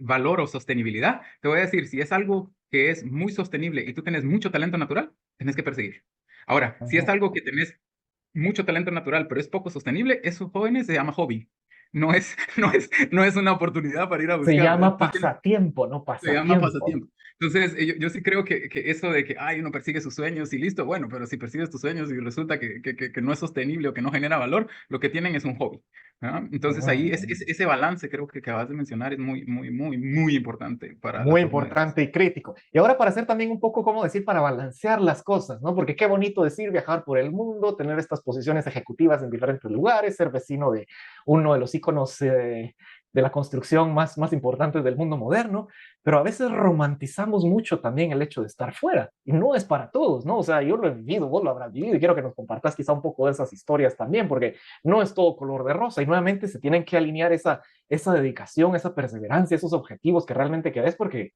valor o sostenibilidad, te voy a decir, si es algo que es muy sostenible y tú tienes mucho talento natural, tenés que perseguir. Ahora, si es Ajá. algo que tenés mucho talento natural, pero es poco sostenible, esos jóvenes se llama hobby. No es una oportunidad para ir a Se buscar. llama pasatiempo, no Se llama pasatiempo. pasatiempo. Entonces, yo sí creo que eso de que, ay, uno persigue sus sueños y listo, bueno, pero si persigues tus sueños y resulta que no es sostenible o que no genera valor, lo que tienen es un hobby. ¿Ah? Entonces, ahí Mm. ese balance creo que acabas de mencionar es muy importante para la Muy forma de... importante y crítico. Y ahora para hacer también un poco, ¿cómo decir? Para balancear las cosas, ¿no? Porque qué bonito decir viajar por el mundo, tener estas posiciones ejecutivas en diferentes lugares, ser vecino de uno de los íconos de la construcción más importantes del mundo moderno, pero a veces romantizamos mucho también el hecho de estar fuera. Y no es para todos, ¿no? O sea, yo lo he vivido, vos lo habrás vivido y quiero que nos compartas quizá un poco de esas historias también, porque no es todo color de rosa y nuevamente se tienen que alinear esa dedicación, esa perseverancia, esos objetivos que realmente querés, porque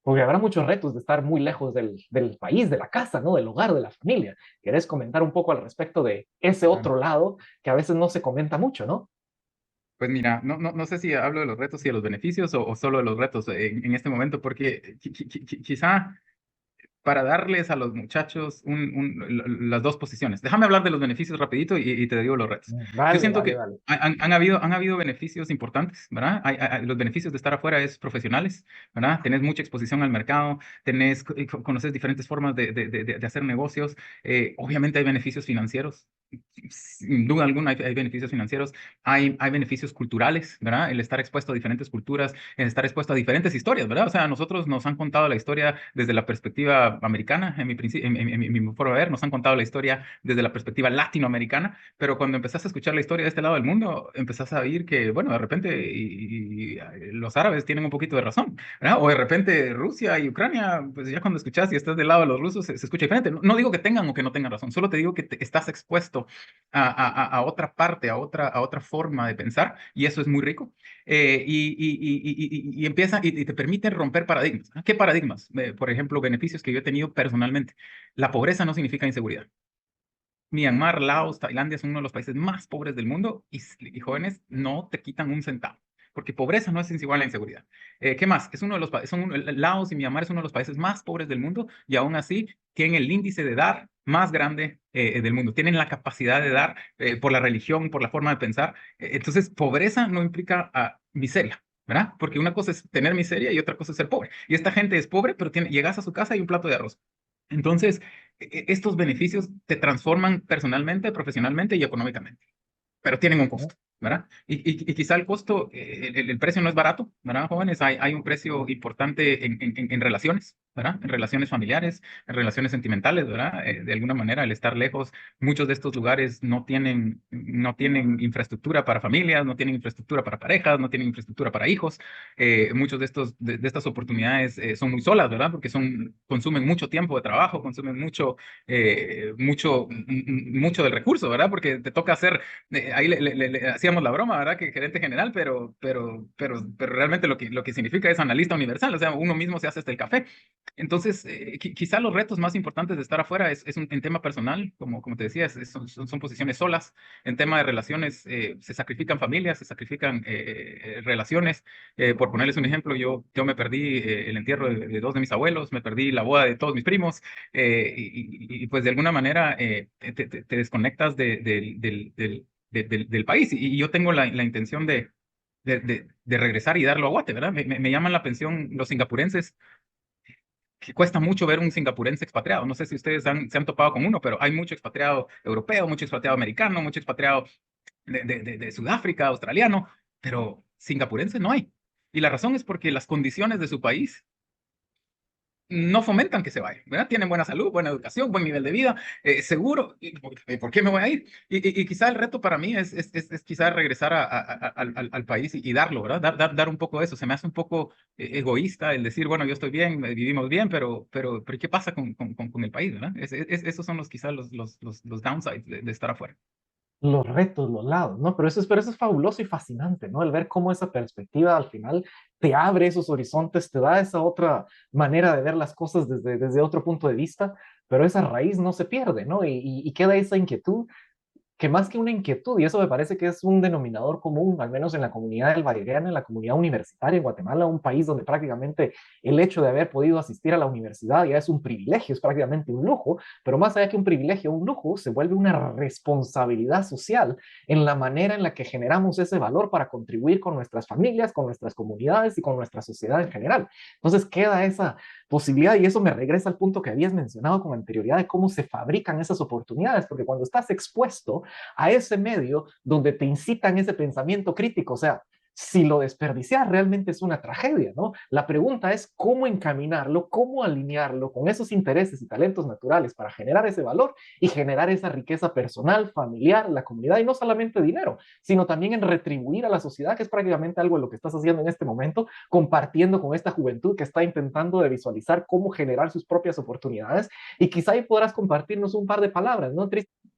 habrá muchos retos de estar muy lejos del país, de la casa, ¿no? Del hogar, de la familia. ¿Querés comentar un poco al respecto de ese otro lado que a veces no se comenta mucho, ¿no? Pues mira, no sé si hablo de los retos y de los beneficios o solo de los retos en este momento, porque quizá para darles a los muchachos las dos posiciones. Déjame hablar de los beneficios rapidito y te digo los retos. Yo Vale, siento vale, que vale. han habido beneficios importantes, ¿verdad? Los beneficios de estar afuera es profesionales, ¿verdad? Tenés mucha exposición al mercado, conoces diferentes formas de hacer negocios. Obviamente hay beneficios financieros. Sin duda alguna hay beneficios financieros, hay beneficios culturales, ¿verdad? El estar expuesto a diferentes culturas, el estar expuesto a diferentes historias, ¿verdad? O sea, a nosotros nos han contado la historia desde la perspectiva americana, en mi forma de ver, nos han contado la historia desde la perspectiva latinoamericana, pero cuando empezás a escuchar la historia de este lado del mundo, empezás a oír que, bueno, de repente los árabes tienen un poquito de razón, ¿verdad? O de repente Rusia y Ucrania, pues ya cuando escuchas y estás del lado de los rusos, se escucha diferente. No digo que tengan o que no tengan razón, solo te digo que estás expuesto a otra parte, a otra forma de pensar, y eso es muy rico. Y empieza y te permiten romper paradigmas. ¿Ah? ¿Qué paradigmas? Por ejemplo, beneficios que yo he tenido personalmente. La pobreza no significa inseguridad. Myanmar, Laos, Tailandia son uno de los países más pobres del mundo y jóvenes no te quitan un centavo, porque pobreza no es igual a inseguridad. ¿Qué más? Es uno de los Laos y Myanmar es uno de los países más pobres del mundo y aún así tienen el índice de dar más grande del mundo. Tienen la capacidad de dar por la religión, por la forma de pensar. Entonces, pobreza no implica miseria. ¿Verdad? Porque una cosa es tener miseria y otra cosa es ser pobre. Y esta gente es pobre, pero llegas a su casa y un plato de arroz. Entonces, estos beneficios te transforman personalmente, profesionalmente y económicamente, pero tienen un costo, ¿verdad? Y quizá el costo, el precio no es barato, ¿verdad, jóvenes? Hay un precio importante en relaciones, ¿verdad? En relaciones familiares, en relaciones sentimentales, ¿verdad? De alguna manera, el estar lejos, muchos de estos lugares no tienen infraestructura para familias, no tienen infraestructura para parejas, no tienen infraestructura para hijos. Muchos de estas oportunidades son muy solas, ¿verdad? Porque consumen mucho tiempo de trabajo, consumen mucho del recurso, ¿verdad? Porque te toca hacer ahí le hacíamos la broma, ¿verdad? Que gerente general, pero realmente lo que significa es analista universal, o sea, uno mismo se hace hasta el café. Entonces, quizá los retos más importantes de estar afuera es en tema personal, como te decía, son posiciones solas. En tema de relaciones, se sacrifican familias, se sacrifican relaciones. Por ponerles un ejemplo, yo me perdí el entierro de dos de mis abuelos, me perdí la boda de todos mis primos, pues de alguna manera te desconectas del país. Y yo tengo la intención de regresar y darlo a Guate, ¿verdad? Me llaman la atención los singapurenses, que cuesta mucho ver un singapurense expatriado. No sé si ustedes se han topado con uno, pero hay mucho expatriado europeo, mucho expatriado americano, mucho expatriado de Sudáfrica, australiano, pero singapurense no hay. Y la razón es porque las condiciones de su país no fomentan que se vaya, ¿verdad? Tienen buena salud, buena educación, buen nivel de vida, seguro. ¿Por qué me voy a ir? Y quizá el reto para mí es quizá regresar al país y darlo, ¿verdad? Dar un poco de eso. Se me hace un poco egoísta el decir, bueno, yo estoy bien, vivimos bien, pero ¿qué pasa con el país, ¿verdad? Esos son quizá los downsides de estar afuera. Los retos, los lados, ¿no? Pero eso es fabuloso y fascinante, ¿no? El ver cómo esa perspectiva al final te abre esos horizontes, te da esa otra manera de ver las cosas desde otro punto de vista, pero esa raíz no se pierde, ¿no? Y queda esa inquietud que más que una inquietud, y eso me parece que es un denominador común, al menos en la comunidad del Valeriana, en la comunidad universitaria en Guatemala, un país donde prácticamente el hecho de haber podido asistir a la universidad ya es un privilegio, es prácticamente un lujo, pero más allá que un privilegio, un lujo, se vuelve una responsabilidad social en la manera en la que generamos ese valor para contribuir con nuestras familias, con nuestras comunidades y con nuestra sociedad en general. Entonces queda esa posibilidad y eso me regresa al punto que habías mencionado con anterioridad de cómo se fabrican esas oportunidades, porque cuando estás expuesto a ese medio donde te incitan ese pensamiento crítico, o sea, si lo desperdicias realmente es una tragedia, ¿no? La pregunta es cómo encaminarlo, cómo alinearlo con esos intereses y talentos naturales para generar ese valor y generar esa riqueza personal, familiar, la comunidad, y no solamente dinero, sino también en retribuir a la sociedad, que es prácticamente algo de lo que estás haciendo en este momento, compartiendo con esta juventud que está intentando de visualizar cómo generar sus propias oportunidades, y quizá ahí podrás compartirnos un par de palabras, ¿no?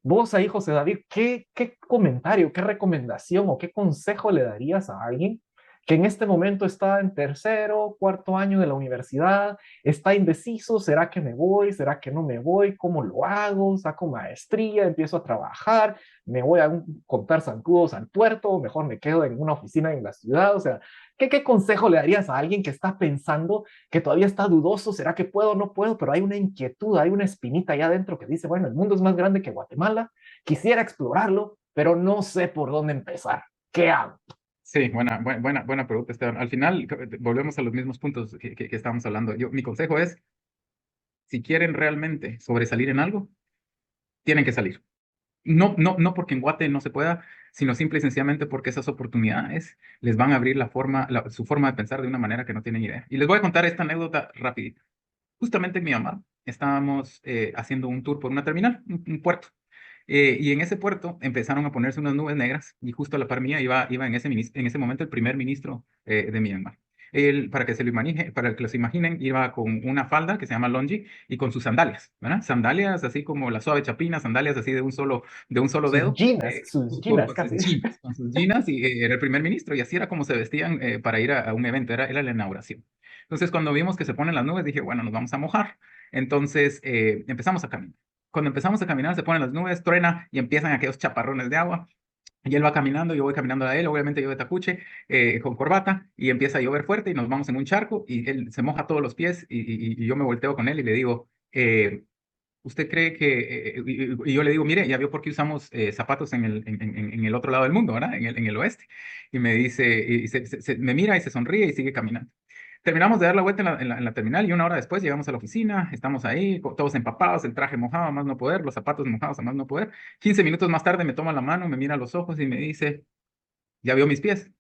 Vos ahí, José David, ¿qué comentario, qué recomendación o qué consejo le darías a alguien que en este momento está en tercero, cuarto año de la universidad, está indeciso? ¿Será que me voy? ¿Será que no me voy? ¿Cómo lo hago? ¿Saco maestría? ¿Empiezo a trabajar? ¿Me voy a contar zancudos al puerto? ¿O mejor me quedo en una oficina en la ciudad? O sea, ¿qué consejo le darías a alguien que está pensando, que todavía está dudoso? ¿Será que puedo o no puedo? Pero hay una inquietud, hay una espinita allá adentro que dice, bueno, el mundo es más grande que Guatemala, quisiera explorarlo, pero no sé por dónde empezar. ¿Qué hago? Sí, buena pregunta, Esteban. Al final, volvemos a los mismos puntos que estábamos hablando. Mi consejo es, si quieren realmente sobresalir en algo, tienen que salir. No porque en Guate no se pueda, sino simple y sencillamente porque esas oportunidades les van a abrir su forma de pensar de una manera que no tienen idea. Y les voy a contar esta anécdota rapidito. Justamente en Myanmar estábamos haciendo un tour por una terminal, un puerto. Y en ese puerto empezaron a ponerse unas nubes negras y justo a la par mía iba en ese momento el primer ministro de Myanmar. Él, para que se imaginen, iba con una falda que se llama longi y con sus sandalias, ¿verdad? Sandalias así como la suave chapina, sandalias así de un solo dedo, Sus ginas casi. con sus jeans y era el primer ministro y así era como se vestían para ir a un evento, era la inauguración. Entonces cuando vimos que se ponen las nubes dije, bueno, nos vamos a mojar. Entonces empezamos a caminar. Cuando empezamos a caminar, se ponen las nubes, truena y empiezan aquellos chaparrones de agua. Y él va caminando, yo voy caminando a él, obviamente yo de tacuche, con corbata, y empieza a llover fuerte y nos vamos en un charco y él se moja todos los pies y yo me volteo con él y le digo, ¿usted cree que...? Y yo le digo, mire, ya vio por qué usamos zapatos en el otro lado del mundo, ¿verdad? En el oeste. Y me dice, y me mira y se sonríe y sigue caminando. Terminamos de dar la vuelta en la terminal y una hora después llegamos a la oficina, estamos ahí, todos empapados, el traje mojado a más no poder, los zapatos mojados a más no poder. 15 minutos más tarde me toma la mano, me mira a los ojos y me dice, ¿ya vio mis pies?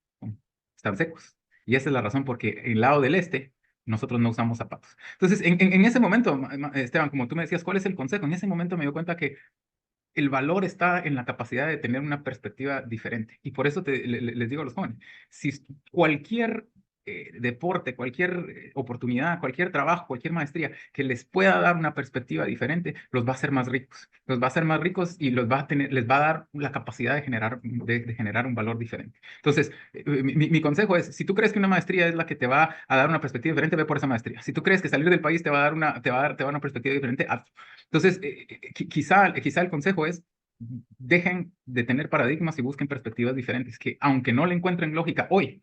Están secos. Y esa es la razón porque en el lado del este nosotros no usamos zapatos. Entonces, en ese momento, Esteban, como tú me decías, ¿cuál es el consejo? En ese momento me dio cuenta que el valor está en la capacidad de tener una perspectiva diferente. Y por eso les digo a los jóvenes, si cualquier deporte, cualquier oportunidad, cualquier trabajo, cualquier maestría que les pueda dar una perspectiva diferente, los va a hacer más ricos. Los va a hacer más ricos y les va a dar la capacidad de generar un valor diferente. Entonces, mi consejo es, si tú crees que una maestría es la que te va a dar una perspectiva diferente, ve por esa maestría. Si tú crees que salir del país te va a dar una perspectiva diferente, hazlo. Entonces, quizá el consejo es, dejen de tener paradigmas y busquen perspectivas diferentes, que aunque no le encuentren lógica hoy,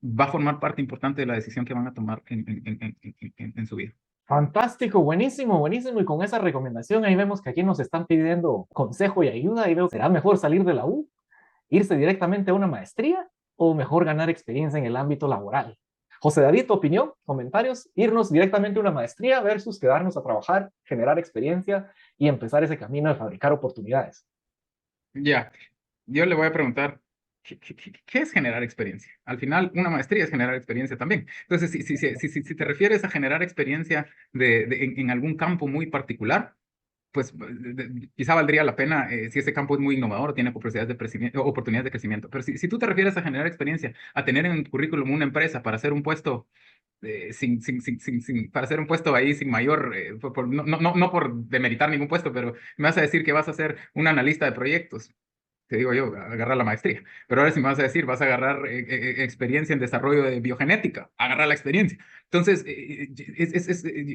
va a formar parte importante de la decisión que van a tomar en su vida. Fantástico, buenísimo, buenísimo. Y con esa recomendación ahí vemos que aquí nos están pidiendo consejo y ayuda. Y veo, ¿será mejor salir de la U, irse directamente a una maestría o mejor ganar experiencia en el ámbito laboral? José David, tu opinión, comentarios, irnos directamente a una maestría versus quedarnos a trabajar, generar experiencia y empezar ese camino de fabricar oportunidades. Ya, yo le voy a preguntar, ¿qué es generar experiencia? Al final, una maestría es generar experiencia también. Entonces, si te refieres a generar experiencia en algún campo muy particular, pues quizá valdría la pena si ese campo es muy innovador, tiene oportunidades de crecimiento. Pero si tú te refieres a generar experiencia, a tener en tu currículum una empresa para hacer un puesto para hacer un puesto ahí sin mayor, no por demeritar ningún puesto, pero me vas a decir que vas a ser un analista de proyectos, te digo yo, agarrar la maestría. Pero ahora si me vas a decir, vas a agarrar experiencia en desarrollo de biogenética, agarrar la experiencia. Entonces,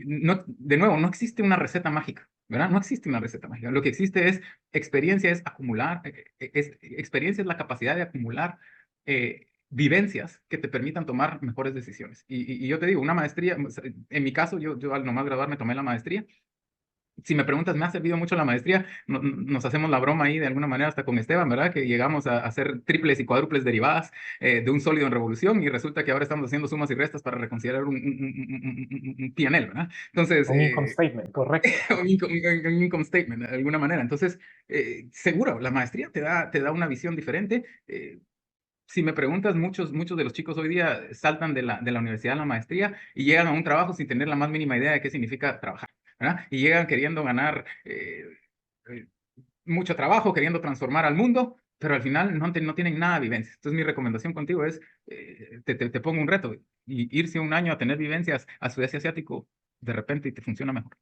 no, de nuevo, no existe una receta mágica, ¿verdad? No existe una receta mágica. Lo que existe es experiencia, es acumular, experiencia es la capacidad de acumular vivencias que te permitan tomar mejores decisiones. Y yo te digo, una maestría, en mi caso, yo al nomás graduarme tomé la maestría. Si me preguntas, me ha servido mucho la maestría. Nos hacemos la broma ahí de alguna manera hasta con Esteban, ¿verdad? Que llegamos a hacer triples y cuádruples derivadas de un sólido en revolución y resulta que ahora estamos haciendo sumas y restas para reconsiderar un P&L, ¿verdad? Entonces, Un income statement, correcto. un income statement, de alguna manera. Entonces, seguro, la maestría te da una visión diferente. Si me preguntas, muchos de los chicos hoy día saltan de la universidad a la maestría y llegan a un trabajo sin tener la más mínima idea de qué significa trabajar, ¿verdad? Y llegan queriendo ganar eh, mucho trabajo, queriendo transformar al mundo, pero al final no tienen nada de vivencias. Entonces mi recomendación contigo es, te pongo un reto, y irse un año a tener vivencias a sudeste asiático de repente y te funciona mejor.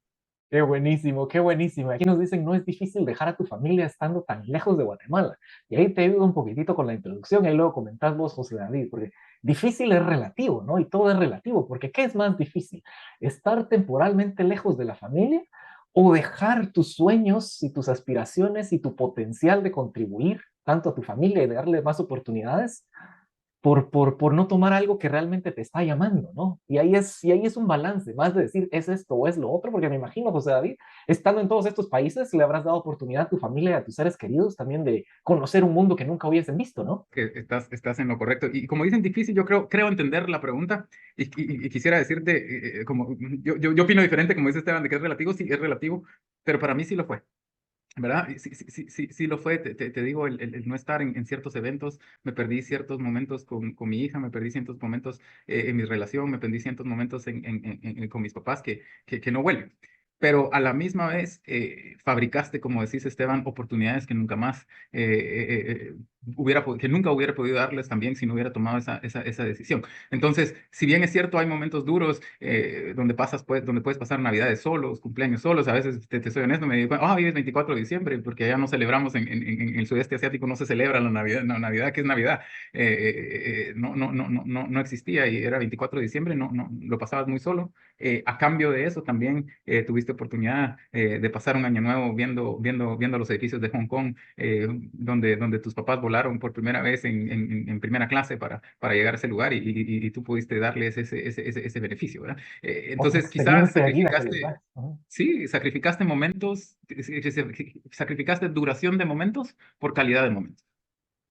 Qué buenísimo, qué buenísimo. Aquí nos dicen, no es difícil dejar a tu familia estando tan lejos de Guatemala. Y ahí te ayudo un poquitito con la introducción y luego comentás vos, José David, porque difícil es relativo, ¿no? Y todo es relativo, porque ¿qué es más difícil? ¿Estar temporalmente lejos de la familia o dejar tus sueños y tus aspiraciones y tu potencial de contribuir tanto a tu familia y de darle más oportunidades por no tomar algo que realmente te está llamando, ¿no? Y ahí es un balance, más de decir, es esto o es lo otro, porque me imagino, José David, estando en todos estos países, le habrás dado oportunidad a tu familia y a tus seres queridos también de conocer un mundo que nunca hubiesen visto, ¿no? Que estás en lo correcto. Y como dicen difícil, yo creo entender la pregunta y quisiera decirte, como yo opino diferente, como dice Esteban, de que es relativo, sí, es relativo, pero para mí sí lo fue. ¿Verdad? Sí lo fue. Te digo, el no estar en ciertos eventos, me perdí ciertos momentos con mi hija, me perdí ciertos momentos en mi relación, me perdí ciertos momentos con mis papás que no vuelven. Pero a la misma vez fabricaste, como decís Esteban, oportunidades que nunca más que nunca hubiera podido darles también si no hubiera tomado esa decisión. Entonces, si bien es cierto, hay momentos duros donde puedes pasar navidades solos, cumpleaños solos, a veces te soy honesto, me digo, hoy es 24 de diciembre, porque allá no celebramos en el sudeste asiático, no se celebra la Navidad, que es Navidad, no existía y era 24 de diciembre, no, lo pasabas muy solo. A cambio de eso, también tuviste oportunidad de pasar un año nuevo viendo los edificios de Hong Kong, donde tus papás volaron por primera vez en primera clase para llegar a ese lugar y tú pudiste darles ese beneficio, ¿verdad? Otra Entonces, quizás experiencia de vida que les das. sí, sacrificaste momentos, sacrificaste duración de momentos por calidad de momentos.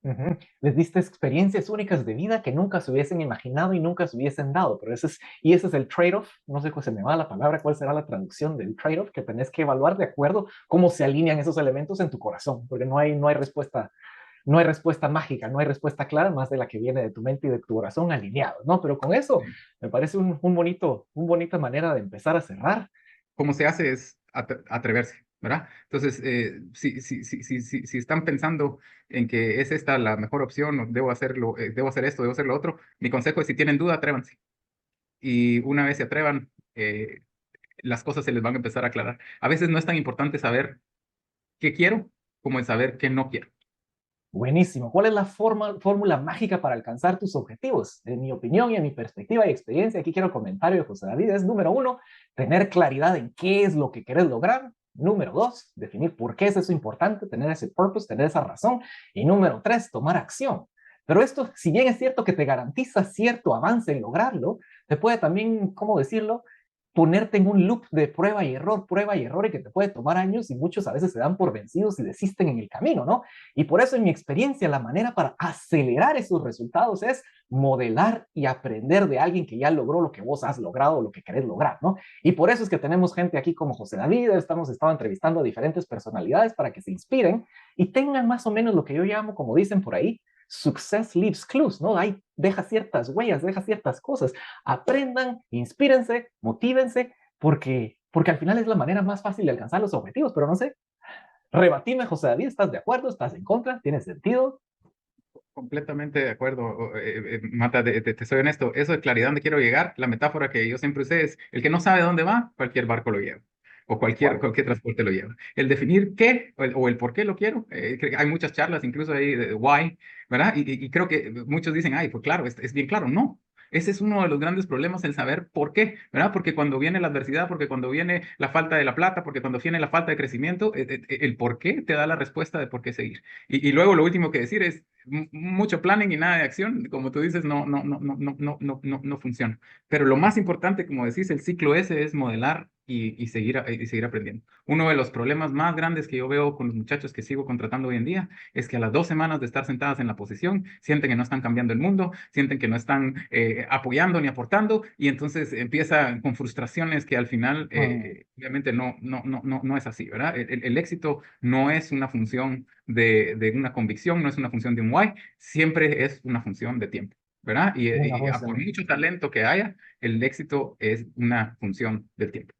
Ujú. Les diste experiencias únicas de vida que nunca se hubiesen imaginado y nunca se hubiesen dado, pero ese es el trade-off, no sé cuál se me va la palabra, cuál será la traducción del trade-off, que tenés que evaluar de acuerdo cómo se alinean esos elementos en tu corazón, porque no hay respuesta, no hay respuesta mágica, no hay respuesta clara más de la que viene de tu mente y de tu corazón alineados, ¿no? Pero con eso me parece un bonita manera de empezar a cerrar. Cómo se hace es atreverse, ¿verdad? Entonces, si están pensando en que es esta la mejor opción, o debo hacerlo, debo hacer esto, debo hacer lo otro, mi consejo es si tienen duda, atrévanse. Y una vez se atrevan, las cosas se les van a empezar a aclarar. A veces no es tan importante saber qué quiero como el saber qué no quiero. Buenísimo. ¿Cuál es la fórmula mágica para alcanzar tus objetivos? En mi opinión y en mi perspectiva y experiencia, aquí quiero comentario de José David, es número 1, tener claridad en qué es lo que querés lograr. Número 2, definir por qué es eso importante, tener ese purpose, tener esa razón. Y número 3, tomar acción. Pero esto, si bien es cierto que te garantiza cierto avance en lograrlo, te puede también, ¿cómo decirlo?, ponerte en un loop de prueba y error, y que te puede tomar años y muchos a veces se dan por vencidos y desisten en el camino, ¿no? Y por eso en mi experiencia la manera para acelerar esos resultados es modelar y aprender de alguien que ya logró lo que vos has logrado o lo que querés lograr, ¿no? Y por eso es que tenemos gente aquí como José David, estamos estado entrevistando a diferentes personalidades para que se inspiren y tengan más o menos lo que yo llamo, como dicen por ahí, success leaves clues, ¿no? Ahí deja ciertas huellas, deja ciertas cosas. Aprendan, inspírense, motívense, porque al final es la manera más fácil de alcanzar los objetivos, pero no sé. Rebatime, José David, ¿estás de acuerdo? ¿Estás en contra? ¿Tiene sentido? Completamente de acuerdo, Mata, te soy honesto, eso de claridad donde quiero llegar, la metáfora que yo siempre usé es, el que no sabe dónde va, cualquier barco lo lleva, o Wow. cualquier transporte lo lleva. El definir qué o el por qué lo quiero, hay muchas charlas incluso ahí de why, ¿verdad? Y creo que muchos dicen, ay, pues claro, es bien claro, no. Ese es uno de los grandes problemas, el saber por qué, ¿verdad? Porque cuando viene la adversidad, porque cuando viene la falta de la plata, porque cuando viene la falta de crecimiento, el por qué te da la respuesta de por qué seguir. Y luego lo último que decir es, mucho planning y nada de acción, como tú dices, no funciona. Pero lo más importante, como decís, el ciclo ese es modelar y seguir aprendiendo. Uno de los problemas más grandes que yo veo con los muchachos que sigo contratando hoy en día es que a las 2 semanas de estar sentadas en la posición, sienten que no están cambiando el mundo, sienten que no están apoyando ni aportando, y entonces empieza con frustraciones que al final, obviamente, no es así, ¿verdad? El éxito no es una función de una convicción, no es una función de un why, siempre es una función de tiempo, ¿verdad? Una Y voz por en- mucho talento que haya, el éxito es una función del tiempo.